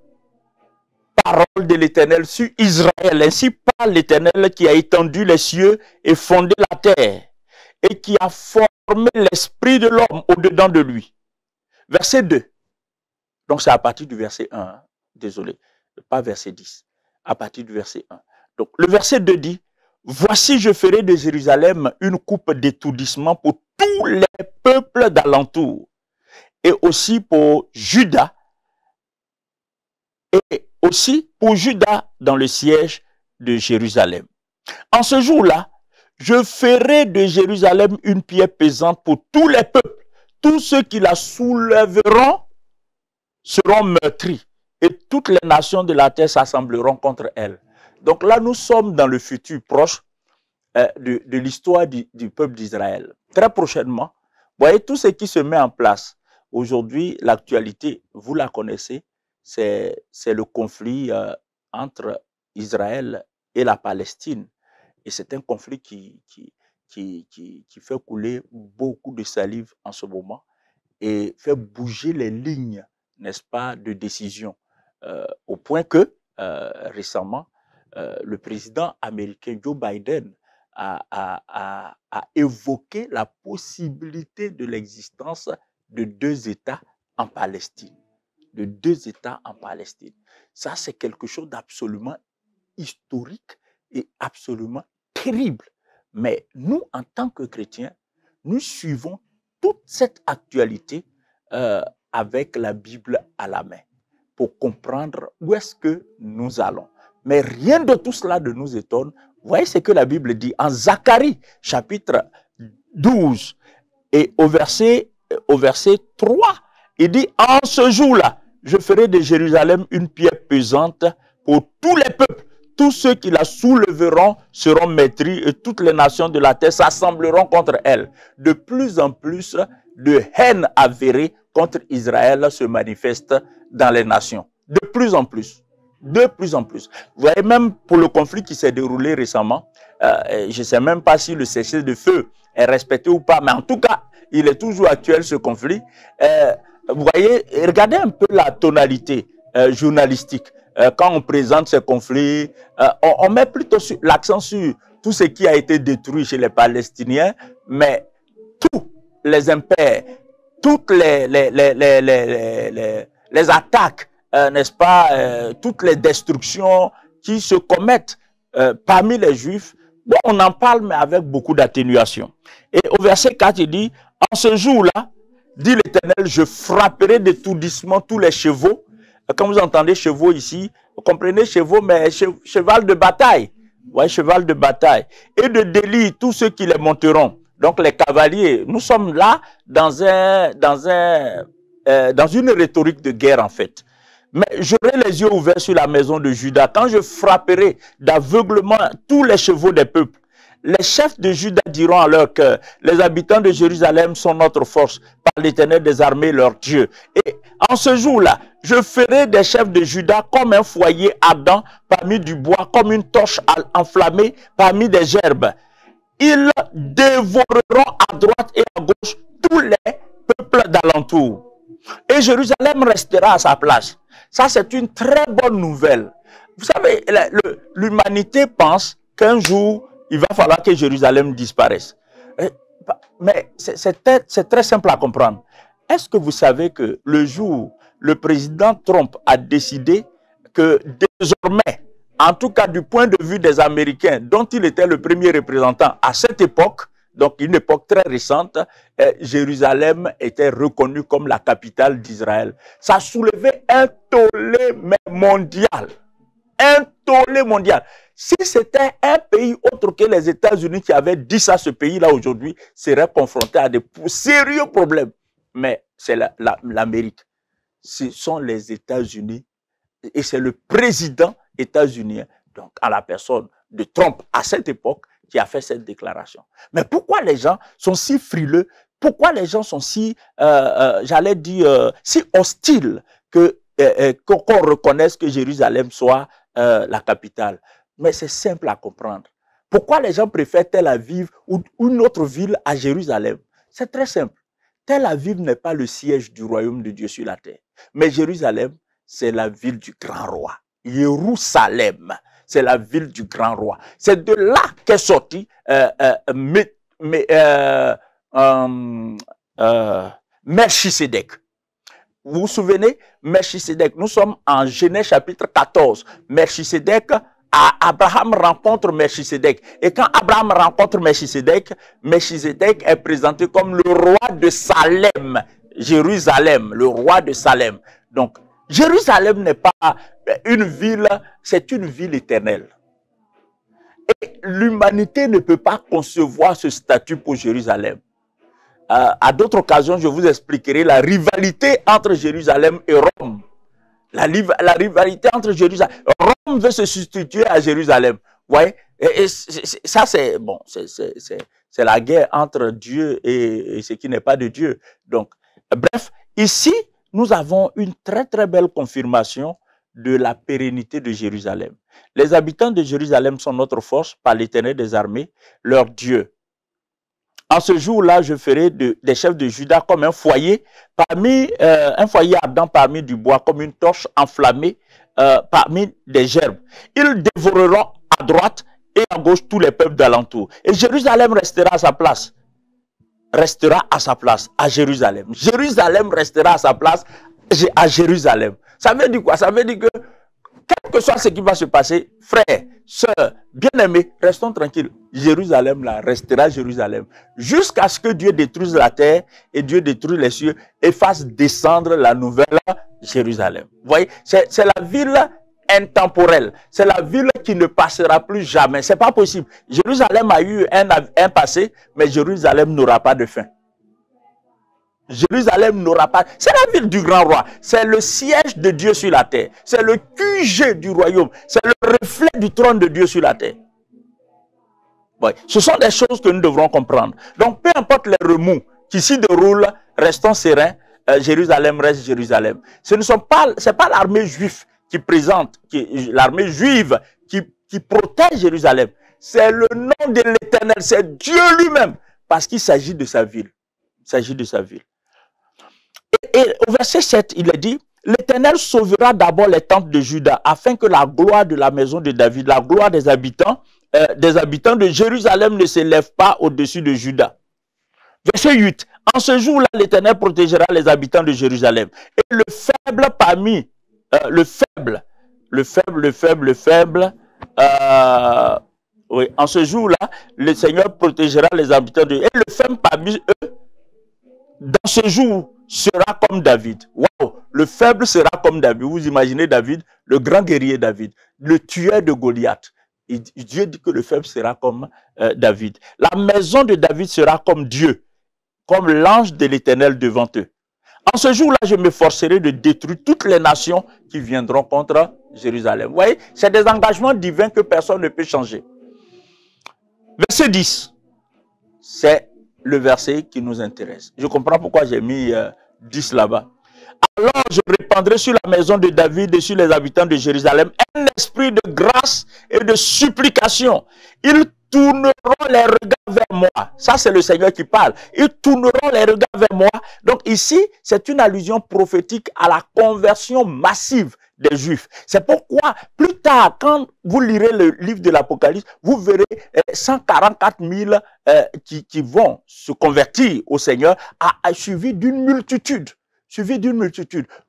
[SPEAKER 2] parole de l'Éternel sur Israël, ainsi parle l'Éternel qui a étendu les cieux et fondé la terre, et qui a formé l'esprit de l'homme au-dedans de lui. Verset 2. Donc c'est à partir du verset 1. Désolé, pas verset 10. À partir du verset 1. Donc le verset 2 dit, voici je ferai de Jérusalem une coupe d'étourdissement pour tous les peuples d'alentour, et aussi pour Juda, et aussi pour Juda dans le siège de Jérusalem. En ce jour-là, je ferai de Jérusalem une pierre pesante pour tous les peuples. Tous ceux qui la soulèveront seront meurtris, et toutes les nations de la terre s'assembleront contre elle. Donc là, nous sommes dans le futur proche de l'histoire du peuple d'Israël. Très prochainement, vous voyez tout ce qui se met en place. Aujourd'hui, l'actualité, vous la connaissez, c'est le conflit entre Israël et la Palestine. Et c'est un conflit qui fait couler beaucoup de salive en ce moment et fait bouger les lignes, n'est-ce pas, de décision. Au point que, récemment, le président américain Joe Biden a évoqué la possibilité de l'existence de 2 États en Palestine. De 2 États en Palestine. Ça, c'est quelque chose d'absolument historique et absolument terrible. Mais nous, en tant que chrétiens, nous suivons toute cette actualité avec la Bible à la main pour comprendre où est-ce que nous allons. Mais rien de tout cela ne nous étonne. Vous voyez ce que la Bible dit en Zacharie, chapitre 12, et au verset 3, il dit, en ce jour-là, je ferai de Jérusalem une pierre pesante pour tous les peuples. Tous ceux qui la souleveront seront maîtris et toutes les nations de la terre s'assembleront contre elle. De plus en plus de haine avérée contre Israël se manifeste dans les nations. De plus en plus. De plus en plus. Vous voyez, même pour le conflit qui s'est déroulé récemment, je ne sais même pas si le cessez-le-feu est respecté ou pas, mais en tout cas, il est toujours actuel ce conflit. Vous voyez, regardez un peu la tonalité journalistique. Quand on présente ces conflits, on met plutôt l'accent sur tout ce qui a été détruit chez les Palestiniens, mais tous les impairs, toutes les attaques, n'est-ce pas, toutes les destructions qui se commettent parmi les Juifs, bon, on en parle, mais avec beaucoup d'atténuation. Et au verset 4, il dit, en ce jour-là, dit l'Éternel, je frapperai d'étourdissement tous les chevaux. Quand vous entendez chevaux ici, vous comprenez chevaux, mais cheval de bataille. Ouais, cheval de bataille. Et de délire, tous ceux qui les monteront. Donc les cavaliers, nous sommes là dans une rhétorique de guerre en fait. Mais j'aurai les yeux ouverts sur la maison de Juda quand je frapperai d'aveuglement tous les chevaux des peuples. Les chefs de Juda diront à leur cœur, les habitants de Jérusalem sont notre force, par l'Éternel des armées leur Dieu. Et en ce jour-là, je ferai des chefs de Juda comme un foyer ardent parmi du bois, comme une torche enflammée parmi des gerbes. Ils dévoreront à droite et à gauche tous les peuples d'alentour. Et Jérusalem restera à sa place. Ça, c'est une très bonne nouvelle. Vous savez, l'humanité pense qu'un jour, il va falloir que Jérusalem disparaisse. Mais c'est très simple à comprendre. Est-ce que vous savez que le jour, le président Trump a décidé que désormais, en tout cas du point de vue des Américains, dont il était le premier représentant à cette époque, donc une époque très récente, Jérusalem était reconnue comme la capitale d'Israël. Ça a soulevé un tollé mondial. Un tollé mondial. Si c'était un pays autre que les États-Unis qui avait dit ça, ce pays-là aujourd'hui serait confronté à des sérieux problèmes. Mais c'est l'Amérique. Ce sont les États-Unis et c'est le président états-unien, donc à la personne de Trump à cette époque, qui a fait cette déclaration. Mais pourquoi les gens sont si frileux? Pourquoi les gens sont si, j'allais dire, si hostiles qu'on reconnaisse que Jérusalem soit la capitale? Mais c'est simple à comprendre. Pourquoi les gens préfèrent Tel Aviv ou une autre ville à Jérusalem? C'est très simple. Tel Aviv n'est pas le siège du royaume de Dieu sur la terre. Mais Jérusalem, c'est la ville du grand roi. Jérusalem, c'est la ville du grand roi. C'est de là qu'est sorti Melchisédek. Vous vous souvenez, Melchisédek, nous sommes en Genèse chapitre 14. Melchisédek, Abraham rencontre Melchisédek. Et quand Abraham rencontre Melchisédek, Melchisédek est présenté comme le roi de Salem. Jérusalem, le roi de Salem. Donc, Jérusalem n'est pas une ville, c'est une ville éternelle. Et l'humanité ne peut pas concevoir ce statut pour Jérusalem. À d'autres occasions, je vous expliquerai la rivalité entre Jérusalem et Rome. La rivalité entre Jérusalem. Rome veut se substituer à Jérusalem. Vous voyez? Et ça, c'est bon, c'est la guerre entre Dieu et ce qui n'est pas de Dieu. Donc, bref, ici, nous avons une très très belle confirmation de la pérennité de Jérusalem. Les habitants de Jérusalem sont notre force par l'Éternel des armées, leur Dieu. En ce jour-là, je ferai des chefs de Juda comme un foyer ardent parmi du bois, comme une torche enflammée parmi des gerbes. Ils dévoreront à droite et à gauche tous les peuples d'alentour. Et Jérusalem restera à sa place. Restera à sa place, à Jérusalem. Jérusalem restera à sa place, à Jérusalem. Ça veut dire quoi? Ça veut dire que, quel que soit ce qui va se passer, frères, sœurs, bien-aimés, restons tranquilles. Jérusalem, là, restera Jérusalem. Jusqu'à ce que Dieu détruise la terre et Dieu détruise les cieux et fasse descendre la nouvelle Jérusalem. Vous voyez, c'est la ville intemporelle. C'est la ville qui ne passera plus jamais. C'est pas possible. Jérusalem a eu un passé, mais Jérusalem n'aura pas de fin. Jérusalem n'aura pas... C'est la ville du grand roi. C'est le siège de Dieu sur la terre. C'est le QG du royaume. C'est le reflet du trône de Dieu sur la terre. Ouais. Ce sont des choses que nous devrons comprendre. Donc, peu importe les remous qui s'y déroulent, restons sereins. Jérusalem reste Jérusalem. C'est pas l'armée juive qui présente, l'armée juive qui protège Jérusalem. C'est le nom de l'Éternel. C'est Dieu lui-même. Parce qu'il s'agit de sa ville. Il s'agit de sa ville. Et au verset 7, il est dit, l'Éternel sauvera d'abord les tentes de Juda, afin que la gloire de la maison de David, la gloire des habitants de Jérusalem ne s'élève pas au-dessus de Juda. Verset 8, en ce jour-là, l'Éternel protégera les habitants de Jérusalem. Et le faible parmi, oui, en ce jour-là, le Seigneur protégera les habitants de... Et le faible parmi eux, dans ce jour, sera comme David. Wow, le faible sera comme David. Vous imaginez David, le grand guerrier David, le tueur de Goliath. Et Dieu dit que le faible sera comme David. La maison de David sera comme Dieu, comme l'ange de l'Éternel devant eux. En ce jour-là, je m'efforcerai de détruire toutes les nations qui viendront contre Jérusalem. Vous voyez, c'est des engagements divins que personne ne peut changer. Verset 10, c'est le verset qui nous intéresse. Je comprends pourquoi j'ai mis 10 là-bas. Alors je répandrai sur la maison de David et sur les habitants de Jérusalem un esprit de grâce et de supplication. Ils tourneront les regards vers moi. Ça, c'est le Seigneur qui parle. Ils tourneront les regards vers moi. Donc ici, c'est une allusion prophétique à la conversion massive des Juifs. C'est pourquoi, plus tard, quand vous lirez le livre de l'Apocalypse, vous verrez 144 000 qui vont se convertir au Seigneur, suivi d'une multitude.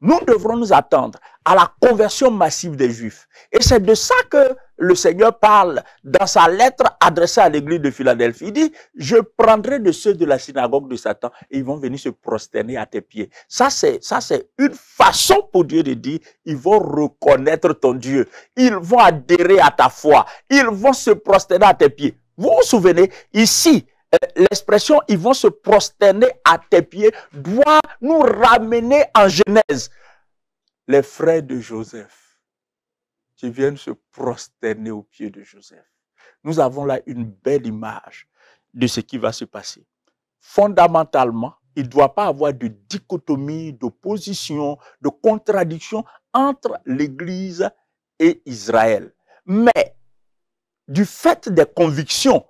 [SPEAKER 2] Nous devrons nous attendre à la conversion massive des Juifs. Et c'est de ça que le Seigneur parle dans sa lettre adressée à l'église de Philadelphie. Il dit, je prendrai de ceux de la synagogue de Satan et ils vont venir se prosterner à tes pieds. Ça, c'est une façon pour Dieu de dire, ils vont reconnaître ton Dieu. Ils vont adhérer à ta foi. Ils vont se prosterner à tes pieds. Vous vous souvenez, ici, l'expression « ils vont se prosterner à tes pieds » doit nous ramener en Genèse. Les frères de Joseph qui viennent se prosterner aux pieds de Joseph. Nous avons là une belle image de ce qui va se passer. Fondamentalement, il ne doit pas avoir de dichotomie, d'opposition, de contradiction entre l'Église et Israël. Mais du fait des convictions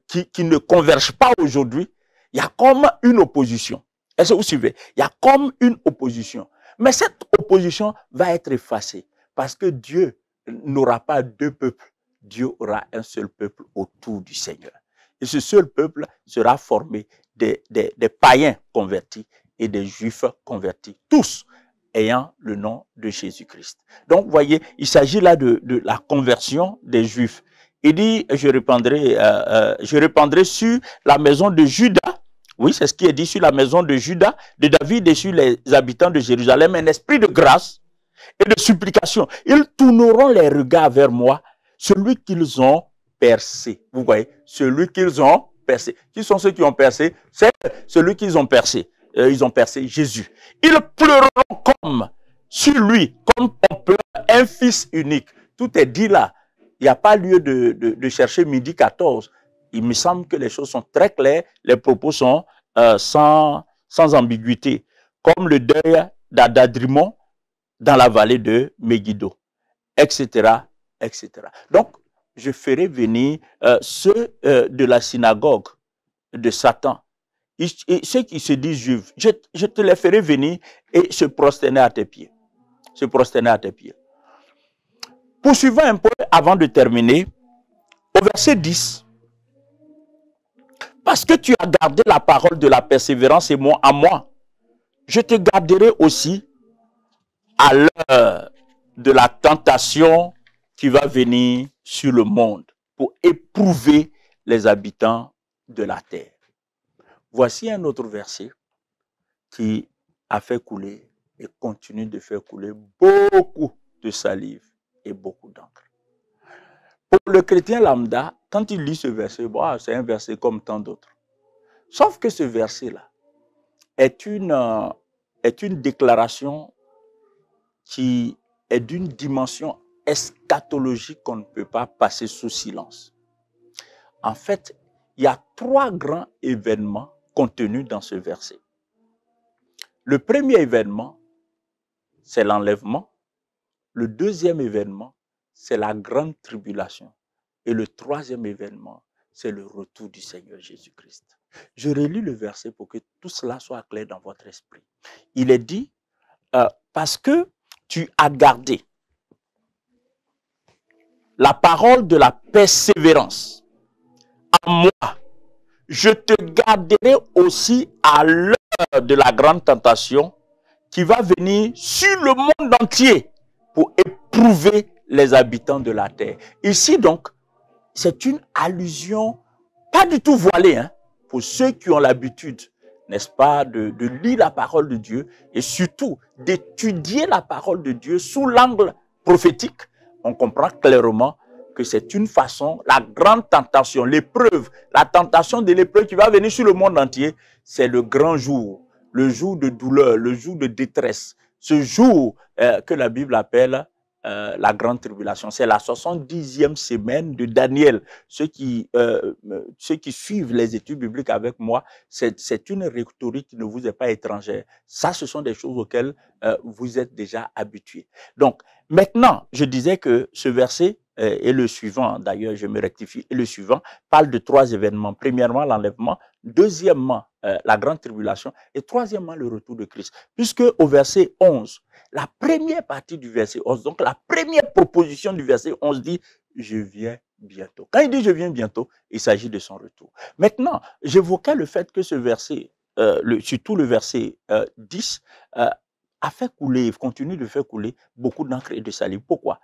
[SPEAKER 2] qui ne convergent pas aujourd'hui, il y a comme une opposition. Est-ce que vous suivez? Il y a comme une opposition. Mais cette opposition va être effacée parce que Dieu n'aura pas deux peuples. Dieu aura un seul peuple autour du Seigneur. Et ce seul peuple sera formé des païens convertis et des juifs convertis, tous ayant le nom de Jésus-Christ. Donc, vous voyez, il s'agit là de la conversion des juifs. Il dit, je répandrai sur la maison de Juda, oui, c'est ce qui est dit, sur la maison de Juda, de David et sur les habitants de Jérusalem, un esprit de grâce et de supplication. Ils tourneront les regards vers moi, celui qu'ils ont percé. Vous voyez, celui qu'ils ont percé. Qui sont ceux qui ont percé? C'est celui qu'ils ont percé. Ils ont percé Jésus. Ils pleureront comme sur lui, comme on pleure un fils unique. Tout est dit là. Il n'y a pas lieu de chercher midi 14. Il me semble que les choses sont très claires, les propos sont sans ambiguïté, comme le deuil d'Adadrimon dans la vallée de Megiddo, etc., etc. Donc, je ferai venir ceux de la synagogue de Satan, et ceux qui se disent juifs, je te les ferai venir et se prosterner à tes pieds. Se prosterner à tes pieds. Poursuivons un peu avant de terminer, au verset 10. Parce que tu as gardé la parole de la persévérance et moi, à moi, je te garderai aussi à l'heure de la tentation qui va venir sur le monde pour éprouver les habitants de la terre. Voici un autre verset qui a fait couler et continue de faire couler beaucoup de salive et beaucoup d'encre. Pour le chrétien lambda, quand il lit ce verset, bon, c'est un verset comme tant d'autres. Sauf que ce verset-là est une déclaration qui est d'une dimension eschatologique qu'on ne peut pas passer sous silence. En fait, il y a 3 grands événements contenus dans ce verset. Le premier événement, c'est l'enlèvement. Le deuxième événement, c'est la grande tribulation. Et le troisième événement, c'est le retour du Seigneur Jésus-Christ. Je relis le verset pour que tout cela soit clair dans votre esprit. Il est dit, parce que tu as gardé la parole de la persévérance en moi, je te garderai aussi à l'heure de la grande tentation qui va venir sur le monde entier pour éprouver les habitants de la terre. Ici donc, c'est une allusion pas du tout voilée, hein, pour ceux qui ont l'habitude, n'est-ce pas, de lire la parole de Dieu et surtout d'étudier la parole de Dieu sous l'angle prophétique. On comprend clairement que c'est une façon, la grande tentation, l'épreuve, la tentation de l'épreuve qui va venir sur le monde entier, c'est le grand jour, le jour de douleur, le jour de détresse, ce jour que la Bible appelle la grande tribulation. C'est la 70e semaine de Daniel. Ceux qui suivent les études bibliques avec moi, c'est une rhétorique qui ne vous est pas étrangère. Ça, ce sont des choses auxquelles vous êtes déjà habitués. Donc, maintenant, je disais que ce verset et le suivant, d'ailleurs, je me rectifie, et le suivant parle de 3 événements. Premièrement, l'enlèvement. Deuxièmement, la grande tribulation. Et troisièmement, le retour de Christ. Puisque au verset 11, la première partie du verset 11, donc la première proposition du verset 11 dit « Je viens bientôt ». Quand il dit « Je viens bientôt », il s'agit de son retour. Maintenant, j'évoquais le fait que ce verset, surtout le verset 10, a fait couler, continue de faire couler beaucoup d'encre et de salive. Pourquoi?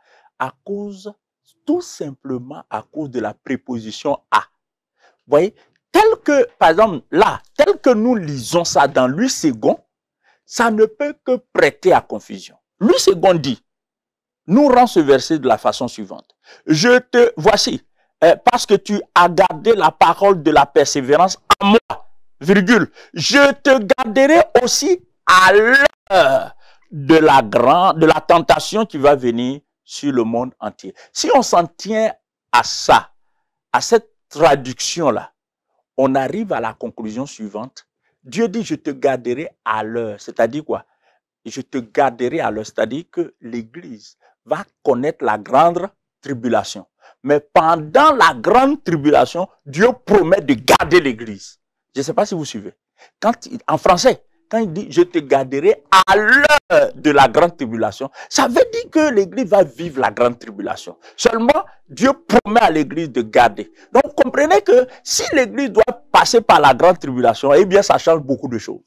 [SPEAKER 2] Tout simplement à cause de la préposition « à ». Vous voyez, tel que, par exemple, là, tel que nous lisons ça dans Louis II, ça ne peut que prêter à confusion. Louis II dit, nous rend ce verset de la façon suivante. Voici, parce que tu as gardé la parole de la persévérance en moi, virgule, je te garderai aussi à l'heure de la tentation qui va venir sur le monde entier. Si on s'en tient à ça, à cette traduction-là, on arrive à la conclusion suivante. Dieu dit, je te garderai à l'heure. C'est-à-dire quoi? Je te garderai à l'heure. C'est-à-dire que l'Église va connaître la grande tribulation. Mais pendant la grande tribulation, Dieu promet de garder l'Église. Je ne sais pas si vous suivez. En français, quand il dit, je te garderai à l'heure de la grande tribulation, ça veut dire que l'Église va vivre la grande tribulation. Seulement, Dieu promet à l'Église de garder. Donc, comprenez que si l'Église doit passer par la grande tribulation, eh bien, ça change beaucoup de choses.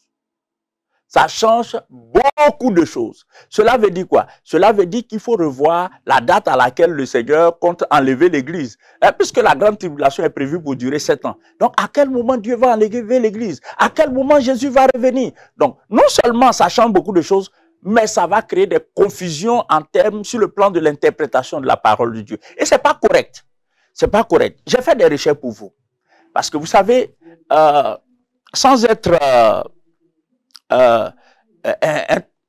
[SPEAKER 2] Ça change beaucoup de choses. Cela veut dire quoi? Cela veut dire qu'il faut revoir la date à laquelle le Seigneur compte enlever l'Église. Puisque la grande tribulation est prévue pour durer 7 ans. Donc, à quel moment Dieu va enlever l'Église? À quel moment Jésus va revenir? Donc, non seulement ça change beaucoup de choses, mais ça va créer des confusions en termes sur le plan de l'interprétation de la parole de Dieu. Et c'est pas correct. C'est pas correct. J'ai fait des recherches pour vous. Parce que vous savez, sans être...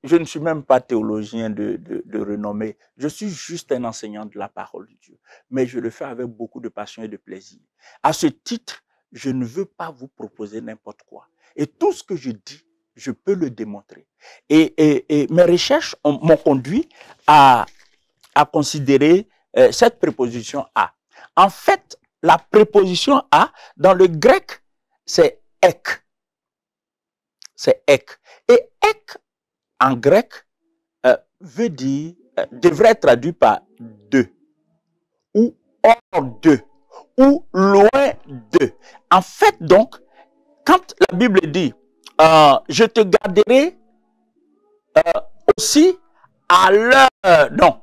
[SPEAKER 2] je ne suis même pas théologien de renommée. Je suis juste un enseignant de la parole de Dieu. Mais je le fais avec beaucoup de passion et de plaisir. À ce titre, je ne veux pas vous proposer n'importe quoi. Et tout ce que je dis, je peux le démontrer. Et mes recherches m'ont conduit à considérer cette préposition « à ». En fait, la préposition « à », dans le grec, c'est « ek ». C'est ek. Et ek, en grec, veut dire, devrait être traduit par de, ou hors de, ou loin de. En fait, donc, quand la Bible dit, je te garderai aussi à l'heure, non,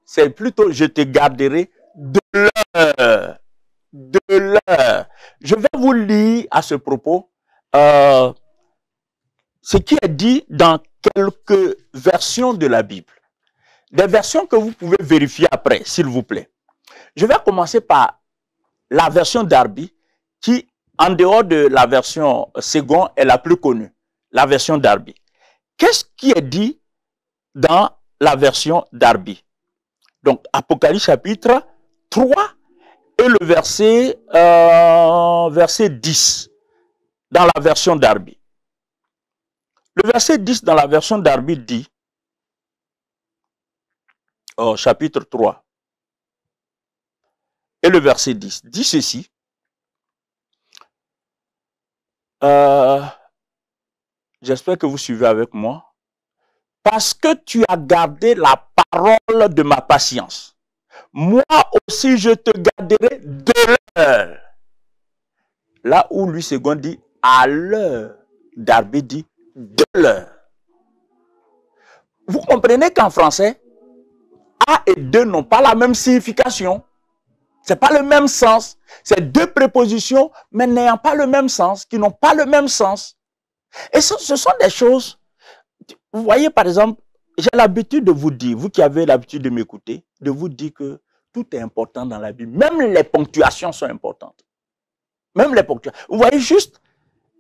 [SPEAKER 2] c'est plutôt, je te garderai de l'heure. De l'heure. Je vais vous lire à ce propos, ce qui est dit dans quelques versions de la Bible. des versions que vous pouvez vérifier après, s'il vous plaît. Je vais commencer par la version Darby, qui, en dehors de la version seconde, est la plus connue, la version Darby. Qu'est-ce qui est dit dans la version Darby? Donc, Apocalypse chapitre 3 et le verset 10 dans la version Darby. Le verset 10 dans la version Darby dit, chapitre 3 et le verset 10, dit ceci. J'espère que vous suivez avec moi. Parce que tu as gardé la parole de ma patience, moi aussi je te garderai de l'heure. Là où Louis II dit à l'heure, Darby dit de l'heure. Vous comprenez qu'en français, à et de n'ont pas la même signification. Ce n'est pas le même sens. C'est deux prépositions, mais n'ayant pas le même sens, qui n'ont pas le même sens. Et ce sont des choses. Vous voyez, par exemple, j'ai l'habitude de vous dire, vous qui avez l'habitude de m'écouter, de vous dire que tout est important dans la Bible. Même les ponctuations sont importantes. Même les ponctuations. Vous voyez juste,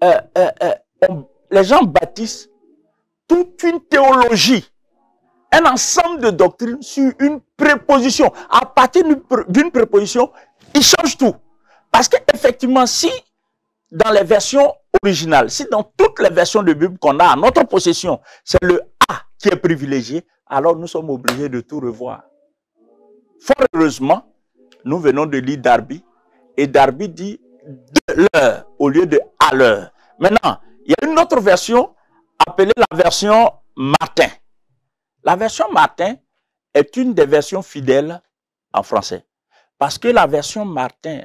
[SPEAKER 2] les gens bâtissent toute une théologie, un ensemble de doctrines sur une préposition. À partir d'une préposition, ils changent tout. Parce qu'effectivement, si dans les versions originales, si dans toutes les versions de Bible qu'on a à notre possession, c'est le A qui est privilégié, alors nous sommes obligés de tout revoir. Fort heureusement, nous venons de lire Darby, et Darby dit de l'heure au lieu de à l'heure. Maintenant, il y a une autre version appelée la version Martin. La version Martin est une des versions fidèles en français. Parce que la version Martin,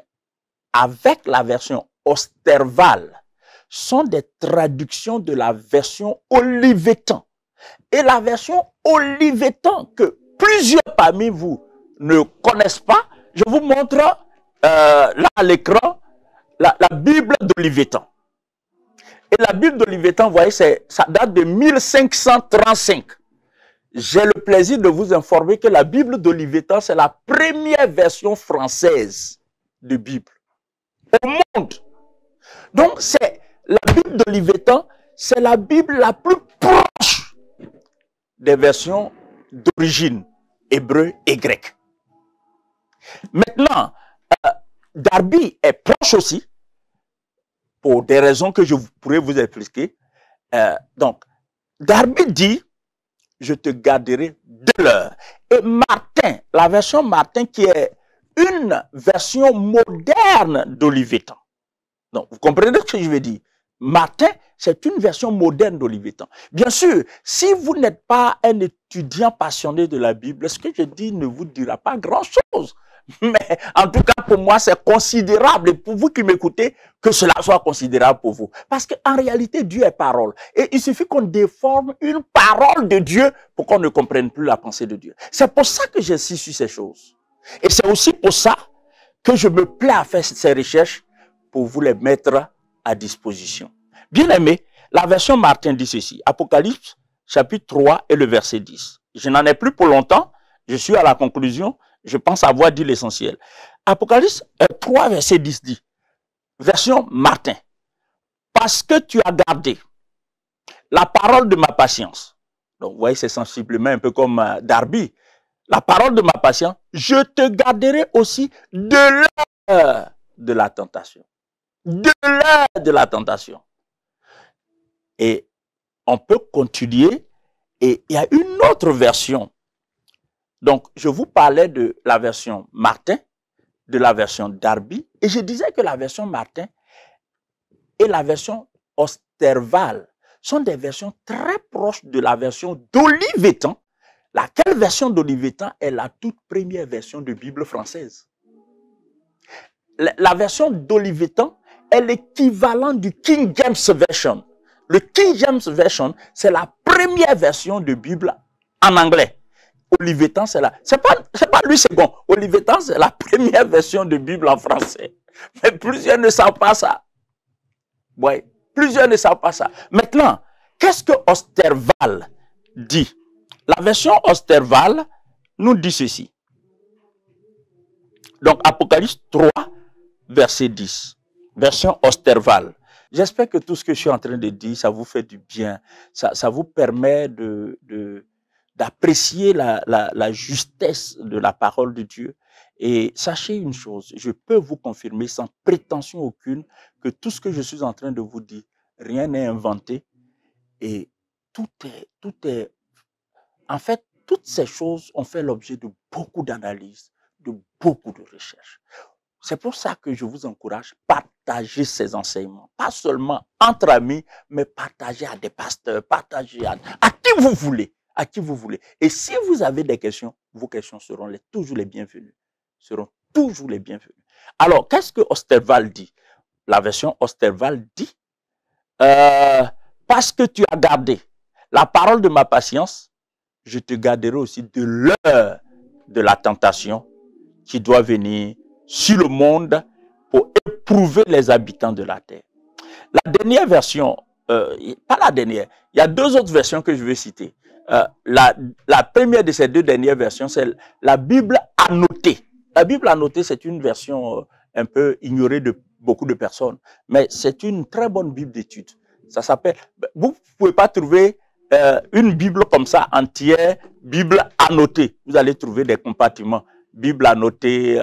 [SPEAKER 2] avec la version Osterval, sont des traductions de la version Olivetan. Et la version Olivetan, que plusieurs parmi vous ne connaissent pas, je vous montre là à l'écran la Bible d'Olivetan. Et la Bible d'Olivetan, vous voyez, ça date de 1535. J'ai le plaisir de vous informer que la Bible d'Olivetan, c'est la première version française de Bible au monde. Donc, c'est la Bible d'Olivetan, c'est la Bible la plus proche des versions d'origine hébreu et grec. Maintenant, Darby est proche aussi, pour des raisons que je pourrais vous expliquer. Donc, Darby dit, je te garderai de l'heure. Et Martin, la version Martin qui est une version moderne d'Olivetan. Donc, vous comprenez ce que je veux dire? Martin, c'est une version moderne d'Olivetan. Bien sûr, si vous n'êtes pas un étudiant passionné de la Bible, ce que je dis ne vous dira pas grand-chose. Mais en tout cas, pour moi, c'est considérable. Et pour vous qui m'écoutez, que cela soit considérable pour vous. Parce qu'en réalité, Dieu est parole. Et il suffit qu'on déforme une parole de Dieu pour qu'on ne comprenne plus la pensée de Dieu. C'est pour ça que j'insiste sur ces choses. Et c'est aussi pour ça que je me plais à faire ces recherches pour vous les mettre à disposition. Bien aimé, la version Martin dit ceci. Apocalypse, chapitre 3 et le verset 10. Je n'en ai plus pour longtemps. Je suis à la conclusion. Je pense avoir dit l'essentiel. Apocalypse 3, verset 10 dit, version Martin, parce que tu as gardé la parole de ma patience. Donc, vous voyez, c'est sensiblement un peu comme Darby. La parole de ma patience, je te garderai aussi de l'heure de la tentation. De l'heure de la tentation. Et on peut continuer, et il y a une autre version. Donc, je vous parlais de la version Martin, de la version Darby, et je disais que la version Martin et la version Osterval sont des versions très proches de la version d'Olivetan. Laquelle version d'Olivetan est la toute première version de Bible française? La version d'Olivetan est l'équivalent du King James Version. Le King James Version, c'est la première version de Bible en anglais. Olivetan, c'est pas Louis II. Olivetan, c'est la première version de Bible en français. Mais plusieurs ne savent pas ça. Oui, plusieurs ne savent pas ça. Maintenant, qu'est-ce que Osterval dit? La version Osterval nous dit ceci. Donc, Apocalypse 3, verset 10, version Osterval. J'espère que tout ce que je suis en train de dire, ça vous fait du bien. Ça vous permet d'apprécier la justesse de la parole de Dieu. Et sachez une chose, je peux vous confirmer sans prétention aucune que tout ce que je suis en train de vous dire, rien n'est inventé. Et tout est... En fait, toutes ces choses ont fait l'objet de beaucoup d'analyses, de beaucoup de recherches. C'est pour ça que je vous encourage à partager ces enseignements. Pas seulement entre amis, mais partager à des pasteurs, partager à qui vous voulez. À qui vous voulez. Et si vous avez des questions, vos questions seront toujours les bienvenues. Seront toujours les bienvenues. Alors, qu'est-ce que Osterval dit? La version Osterval dit, parce que tu as gardé la parole de ma patience, je te garderai aussi de l'heure de la tentation qui doit venir sur le monde pour éprouver les habitants de la terre. La dernière version, pas la dernière, il y a deux autres versions que je vais citer. La première de ces deux dernières versions, c'est la Bible annotée. La Bible annotée, c'est une version un peu ignorée de beaucoup de personnes, mais c'est une très bonne Bible d'étude. Ça s'appelle, vous ne pouvez pas trouver une Bible comme ça entière, Bible annotée. Vous allez trouver des compartiments, Bible annotée,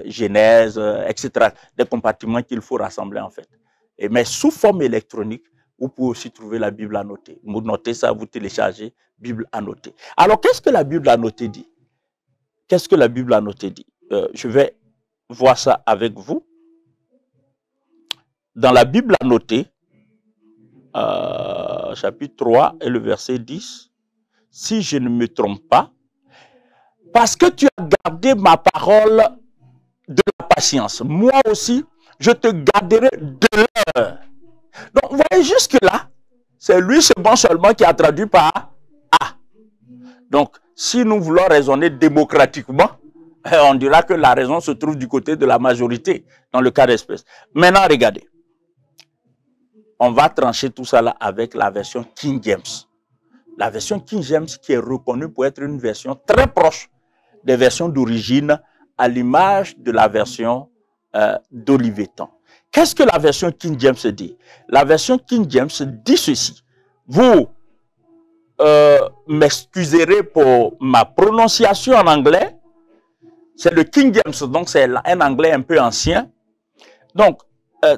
[SPEAKER 2] Genèse, etc. Des compartiments qu'il faut rassembler en fait. Mais sous forme électronique, vous pouvez aussi trouver la Bible annotée. Vous notez ça, vous téléchargez, Bible annotée. Alors, qu'est-ce que la Bible annotée dit? Qu'est-ce que la Bible annotée dit? Je vais voir ça avec vous. Dans la Bible annotée, chapitre 3 et le verset 10, si je ne me trompe pas, parce que tu as gardé ma parole de la patience, moi aussi, je te garderai de l'heure. Donc, vous voyez, jusque-là, c'est lui seulement qui a traduit par A. Donc, si nous voulons raisonner démocratiquement, on dira que la raison se trouve du côté de la majorité, dans le cas d'espèce. Maintenant, regardez. On va trancher tout ça là avec la version King James. La version King James qui est reconnue pour être une version très proche des versions d'origine, à l'image de la version d'Olivetan. Qu'est-ce que la version King James dit? La version King James dit ceci. Vous m'excuserez pour ma prononciation en anglais. C'est le King James, donc c'est un anglais un peu ancien. Donc,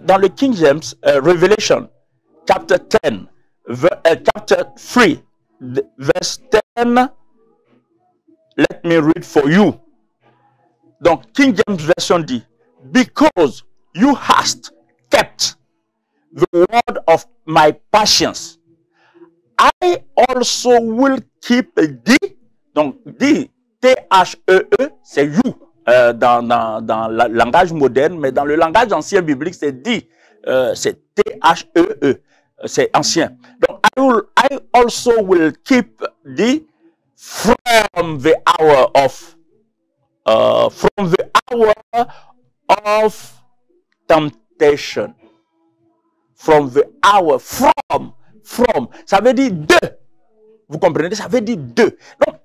[SPEAKER 2] dans le King James, Revelation, chapter 10, chapter 3, verse 10, let me read for you. Donc, King James Version dit, because you hast kept the word of my patience, I also will keep thee. Donc, thee, T-H-E-E, c'est you dans le langage moderne, mais dans le langage ancien biblique, c'est thee, c'est T-H-E-E, c'est ancien. Donc, I also will keep thee from the hour of temptation. From the hour, from, ça veut dire de. Vous comprenez? Ça veut dire de. Donc,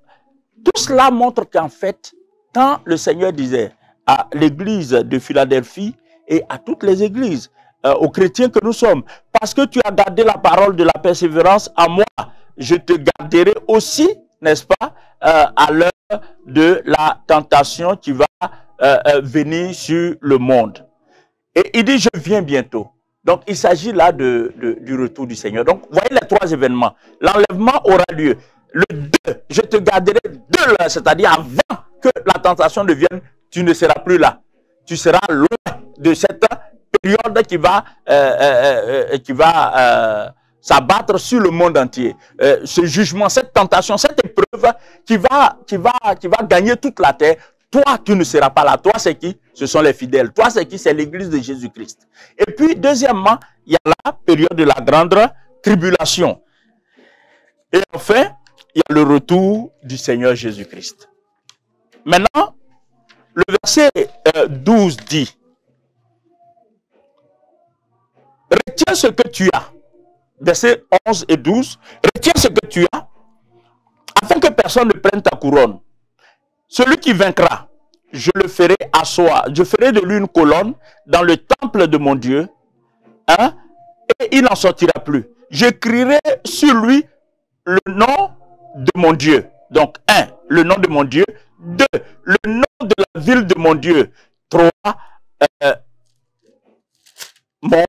[SPEAKER 2] tout cela montre qu'en fait, quand le Seigneur disait à l'église de Philadelphie et à toutes les églises, aux chrétiens que nous sommes, parce que tu as gardé la parole de la persévérance à moi, je te garderai aussi, n'est-ce pas, à l'heure de la tentation qui va venir sur le monde. Et il dit, je viens bientôt. Donc, il s'agit là du retour du Seigneur. Donc, voyez les trois événements. L'enlèvement aura lieu. Le 2, je te garderai de l'heure, c'est-à-dire avant que la tentation ne vienne, tu ne seras plus là. Tu seras loin de cette période qui va s'abattre sur le monde entier. Ce jugement, cette tentation, cette épreuve qui va gagner toute la terre. Toi, tu ne seras pas là. Toi, c'est qui? Ce sont les fidèles. Toi, c'est qui? C'est l'église de Jésus-Christ. Et puis, deuxièmement, il y a la période de la grande tribulation. Et enfin, il y a le retour du Seigneur Jésus-Christ. Maintenant, le verset 12 dit, retiens ce que tu as. Verset 11 et 12, retiens ce que tu as, afin que personne ne prenne ta couronne. Celui qui vaincra, je le ferai asseoir. Je ferai de lui une colonne dans le temple de mon Dieu, hein, et il n'en sortira plus. J'écrirai sur lui le nom de mon Dieu. Donc, 1, le nom de mon Dieu. 2, le nom de la ville de mon Dieu. 3, mon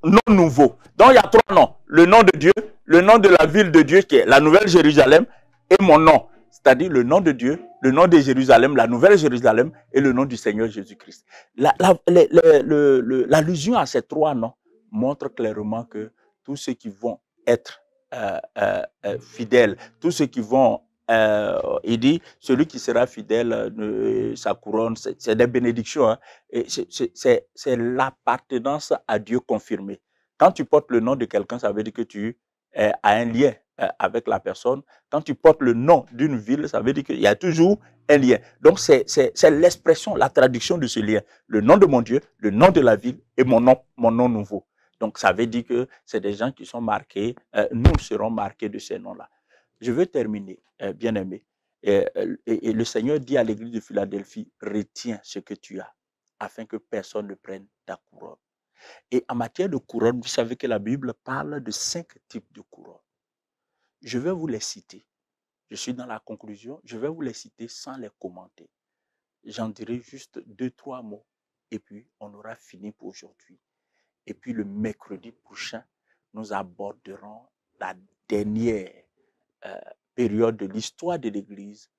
[SPEAKER 2] nom nouveau. Donc, il y a 3 noms. Le nom de Dieu, le nom de la ville de Dieu qui est la Nouvelle Jérusalem et mon nom. C'est-à-dire le nom de Dieu, le nom de Jérusalem, la Nouvelle Jérusalem et le nom du Seigneur Jésus-Christ. L'allusion à ces 3 noms montre clairement que tous ceux qui vont être fidèles, tous ceux qui vont, il dit, celui qui sera fidèle, sa couronne, c'est des bénédictions, hein, c'est l'appartenance à Dieu confirmée. Quand tu portes le nom de quelqu'un, ça veut dire que tu as un lien avec la personne. Quand tu portes le nom d'une ville, ça veut dire qu'il y a toujours un lien. Donc, c'est l'expression, la traduction de ce lien. Le nom de mon Dieu, le nom de la ville et mon nom nouveau. Donc, ça veut dire que c'est des gens qui sont marqués, nous serons marqués de ces noms-là. Je veux terminer, bien-aimé. Et le Seigneur dit à l'église de Philadelphie, retiens ce que tu as, afin que personne ne prenne ta couronne. Et en matière de couronne, vous savez que la Bible parle de 5 types de couronnes. Je vais vous les citer. Je suis dans la conclusion, je vais vous les citer sans les commenter. J'en dirai juste 2-3 mots et puis on aura fini pour aujourd'hui. Et puis le mercredi prochain, nous aborderons la dernière période de l'histoire de l'Église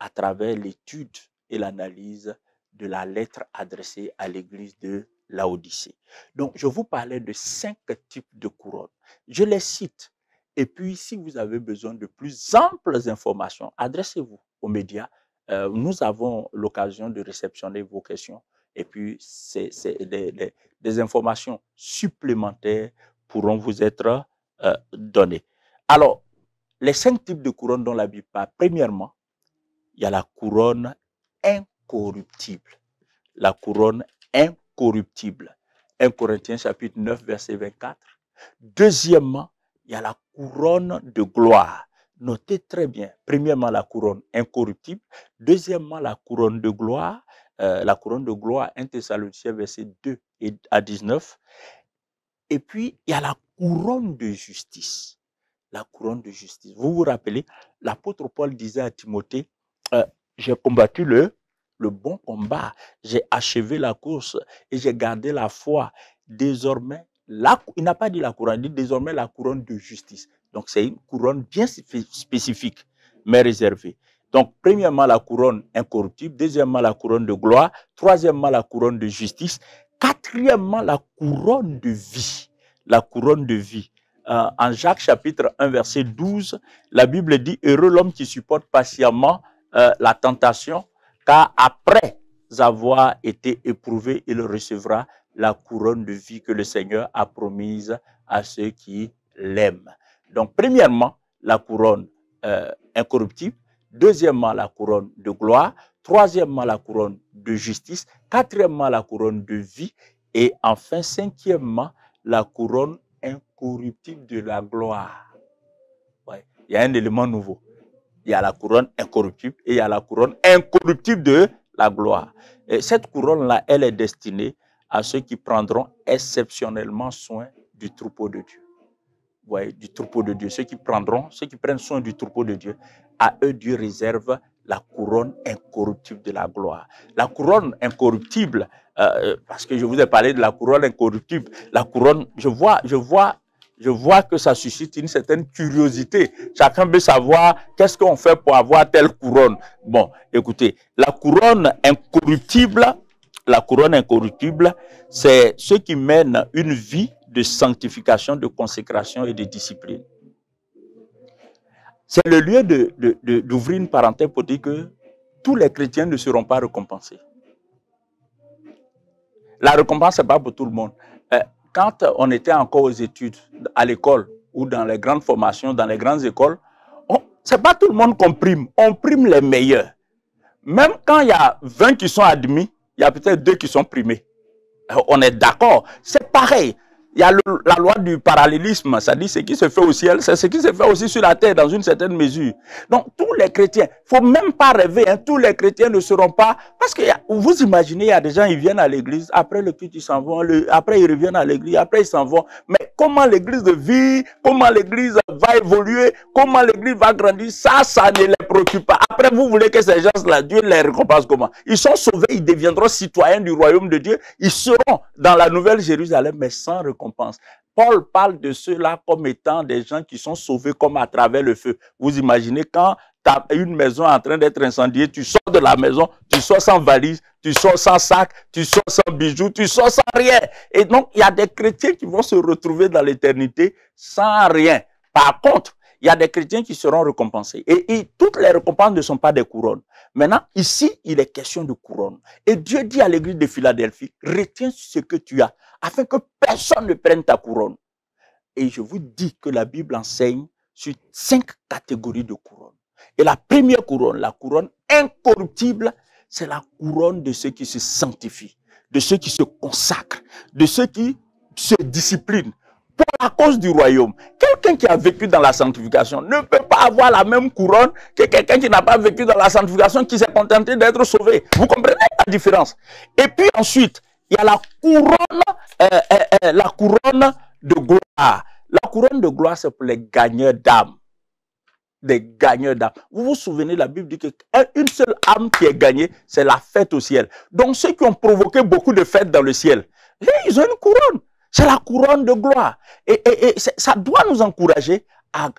[SPEAKER 2] à travers l'étude et l'analyse de la lettre adressée à l'Église de Laodicée. Donc, je vous parlais de 5 types de couronnes. Je les cite. Et puis, si vous avez besoin de plus amples informations, adressez-vous aux médias. Nous avons l'occasion de réceptionner vos questions. Et puis, des informations supplémentaires pourront vous être données. Alors, les 5 types de couronnes dont la Bible parle, premièrement, il y a la couronne incorruptible. La couronne incorruptible. 1 Corinthiens chapitre 9, verset 24. Deuxièmement, il y a la couronne de gloire. Notez très bien. Premièrement, la couronne incorruptible. Deuxièmement, la couronne de gloire. 1 Thessaloniciens, verset 2 à 19. Et puis, il y a la couronne de justice. La couronne de justice. Vous vous rappelez, l'apôtre Paul disait à Timothée, j'ai combattu le bon combat, j'ai achevé la course et j'ai gardé la foi. Désormais, il n'a pas dit la couronne, il dit désormais la couronne de justice. Donc, c'est une couronne bien spécifique, mais réservée. Donc, premièrement, la couronne incorruptible. Deuxièmement, la couronne de gloire. Troisièmement, la couronne de justice. Quatrièmement, la couronne de vie. La couronne de vie. En Jacques chapitre 1, verset 12, la Bible dit « Heureux l'homme qui supporte patiemment la tentation, car après avoir été éprouvé, il recevra la couronne de vie que le Seigneur a promise à ceux qui l'aiment. » Donc, premièrement, la couronne incorruptible. Deuxièmement, la couronne de gloire. Troisièmement, la couronne de justice. Quatrièmement, la couronne de vie. Et enfin, cinquièmement, la couronne incorruptible de la gloire. Ouais. Il y a un élément nouveau. Il y a la couronne incorruptible et il y a la couronne incorruptible de la gloire. Et cette couronne-là, elle est destinée à ceux qui prendront exceptionnellement soin du troupeau de Dieu. Ouais, du troupeau de Dieu. Ceux qui prennent soin du troupeau de Dieu, à eux Dieu réserve la couronne incorruptible de la gloire. La couronne incorruptible, parce que je vous ai parlé de la couronne incorruptible, la couronne, je vois que ça suscite une certaine curiosité. Chacun veut savoir qu'est-ce qu'on fait pour avoir telle couronne. Bon, écoutez, la couronne incorruptible, c'est ceux qui mènent une vie de sanctification, de consécration et de discipline. C'est le lieu d'ouvrir une parenthèse pour dire que tous les chrétiens ne seront pas récompensés. La récompense, ce n'est pas pour tout le monde. Quand on était encore aux études, à l'école, ou dans les grandes formations, dans les grandes écoles, ce n'est pas tout le monde qu'on prime. On prime les meilleurs. Même quand il y a 20 qui sont admis, il y a peut-être 2 qui sont primés. On est d'accord. C'est pareil. Il y a la loi du parallélisme, ça dit ce qui se fait au ciel, c'est ce qui se fait aussi sur la terre dans une certaine mesure. Donc tous les chrétiens, il ne faut même pas rêver, hein, tous les chrétiens ne seront pas, parce que vous imaginez, il y a des gens, ils viennent à l'église, après le culte, ils s'en vont, après ils reviennent à l'église, après ils s'en vont. Mais comment l'église de vie, comment l'église va évoluer, comment l'église va grandir, ça ne les préoccupe pas. Après, vous voulez que ces gens-là, Dieu les récompense comment? Ils sont sauvés, ils deviendront citoyens du royaume de Dieu, ils seront dans la nouvelle Jérusalem, mais sans récompense. Paul parle de ceux-là comme étant des gens qui sont sauvés comme à travers le feu. Vous imaginez quand tu as une maison en train d'être incendiée, tu sors de la maison, tu sors sans valise, tu sors sans sac, tu sors sans bijoux, tu sors sans rien. Et donc, il y a des chrétiens qui vont se retrouver dans l'éternité sans rien. Par contre, il y a des chrétiens qui seront récompensés. Et toutes les récompenses ne sont pas des couronnes. Maintenant, ici, il est question de couronne. Et Dieu dit à l'église de Philadelphie, retiens ce que tu as, afin que personne ne prenne ta couronne. Et je vous dis que la Bible enseigne sur 5 catégories de couronnes. Et la première couronne, la couronne incorruptible, c'est la couronne de ceux qui se sanctifient, de ceux qui se consacrent, de ceux qui se disciplinent pour la cause du royaume. Quelqu'un qui a vécu dans la sanctification ne peut pas avoir la même couronne que quelqu'un qui n'a pas vécu dans la sanctification, qui s'est contenté d'être sauvé. Vous comprenez la différence? Et puis ensuite, il y a la couronne de gloire. La couronne de gloire, c'est pour les gagneurs d'âme. Des gagneurs d'âme. Vous vous souvenez, la Bible dit qu'une seule âme qui est gagnée, c'est la fête au ciel. Donc ceux qui ont provoqué beaucoup de fêtes dans le ciel, ils ont une couronne. C'est la couronne de gloire. Et ça doit nous encourager à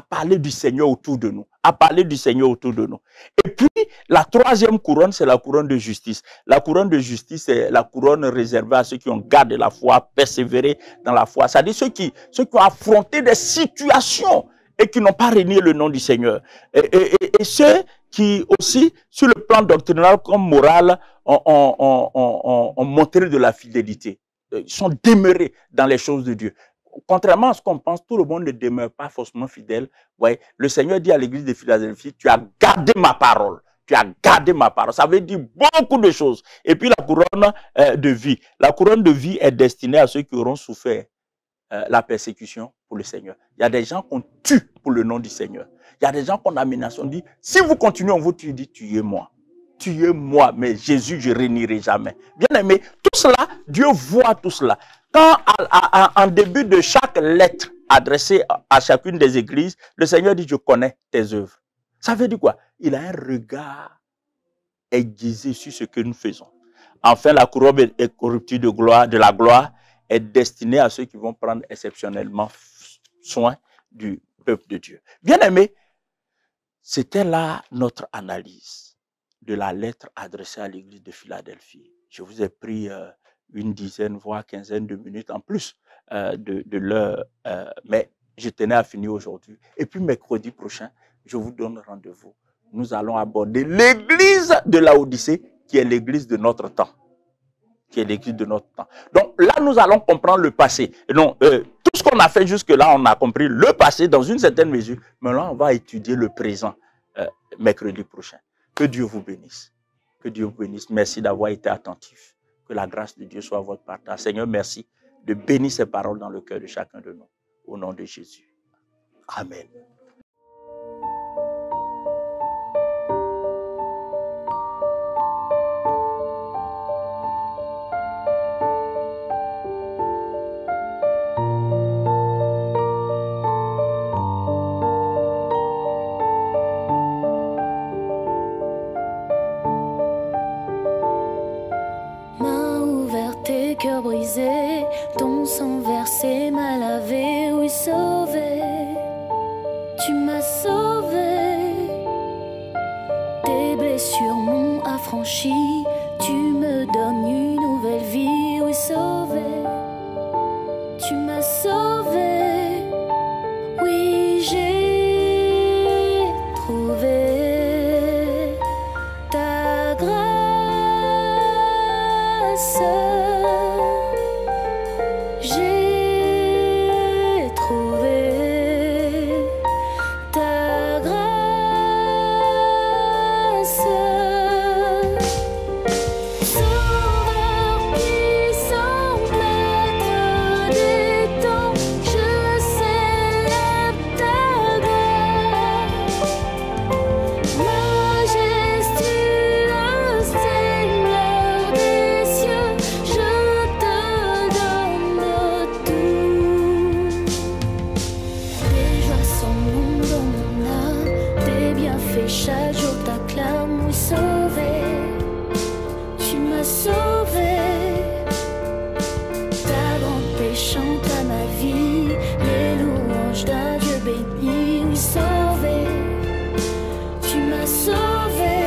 [SPEAKER 2] parler du Seigneur autour de nous. À parler du Seigneur autour de nous. Et puis, la troisième couronne, c'est la couronne de justice. La couronne de justice, c'est la couronne réservée à ceux qui ont gardé la foi, persévéré dans la foi. C'est-à-dire ceux qui ont affronté des situations et qui n'ont pas renié le nom du Seigneur. Et ceux qui aussi, sur le plan doctrinal comme moral, ont montré de la fidélité. Ils sont demeurés dans les choses de Dieu. Contrairement à ce qu'on pense, tout le monde ne demeure pas forcément fidèle. Ouais, le Seigneur dit à l'église de Philadelphie, tu as gardé ma parole. Tu as gardé ma parole. Ça veut dire beaucoup de choses. Et puis la couronne de vie. La couronne de vie est destinée à ceux qui auront souffert la persécution pour le Seigneur. Il y a des gens qu'on tue pour le nom du Seigneur. Il y a des gens qu'on menace. On dit, si vous continuez, on vous tue. Dit, tuez-moi. Tuez-moi, mais Jésus, je ne renierai jamais. Bien aimé, tout cela, Dieu voit tout cela. Quand, en début de chaque lettre adressée à chacune des églises, le Seigneur dit, je connais tes œuvres. Ça veut dire quoi? Il a un regard aiguisé sur ce que nous faisons. Enfin, la couronne incorruptible de la gloire est destinée à ceux qui vont prendre exceptionnellement soin du peuple de Dieu. Bien aimé, c'était là notre analyse de la lettre adressée à l'église de Philadelphie. Je vous ai pris une dizaine, voire quinzaine de minutes en plus de l'heure, mais je tenais à finir aujourd'hui. Et puis mercredi prochain, je vous donne rendez-vous. Nous allons aborder l'église de Laodicée, qui est l'église de notre temps. Qui est l'église de notre temps. Donc là, nous allons comprendre le passé. Donc, tout ce qu'on a fait jusque-là, on a compris le passé dans une certaine mesure. Mais là, on va étudier le présent mercredi prochain. Que Dieu vous bénisse. Que Dieu vous bénisse. Merci d'avoir été attentif. Que la grâce de Dieu soit à votre partage. Seigneur, merci de bénir ces paroles dans le cœur de chacun de nous. Au nom de Jésus. Amen.
[SPEAKER 1] Cœur brisé, ton sang versé m'a lavé, oui sauvé, tu m'as sauvé. Tes blessures m'ont affranchi, tu me donnes une nouvelle vie, oui sauvé, tu m'as sauvé, oui j'ai trouvé ta grâce. Sauveur puissant, maître des chaque jour t'acclame, oui, sauvé. Tu m'as sauvé. Ta bonté chante à ma vie, les louanges d'un Dieu béni, oui, sauvé. Tu m'as sauvé.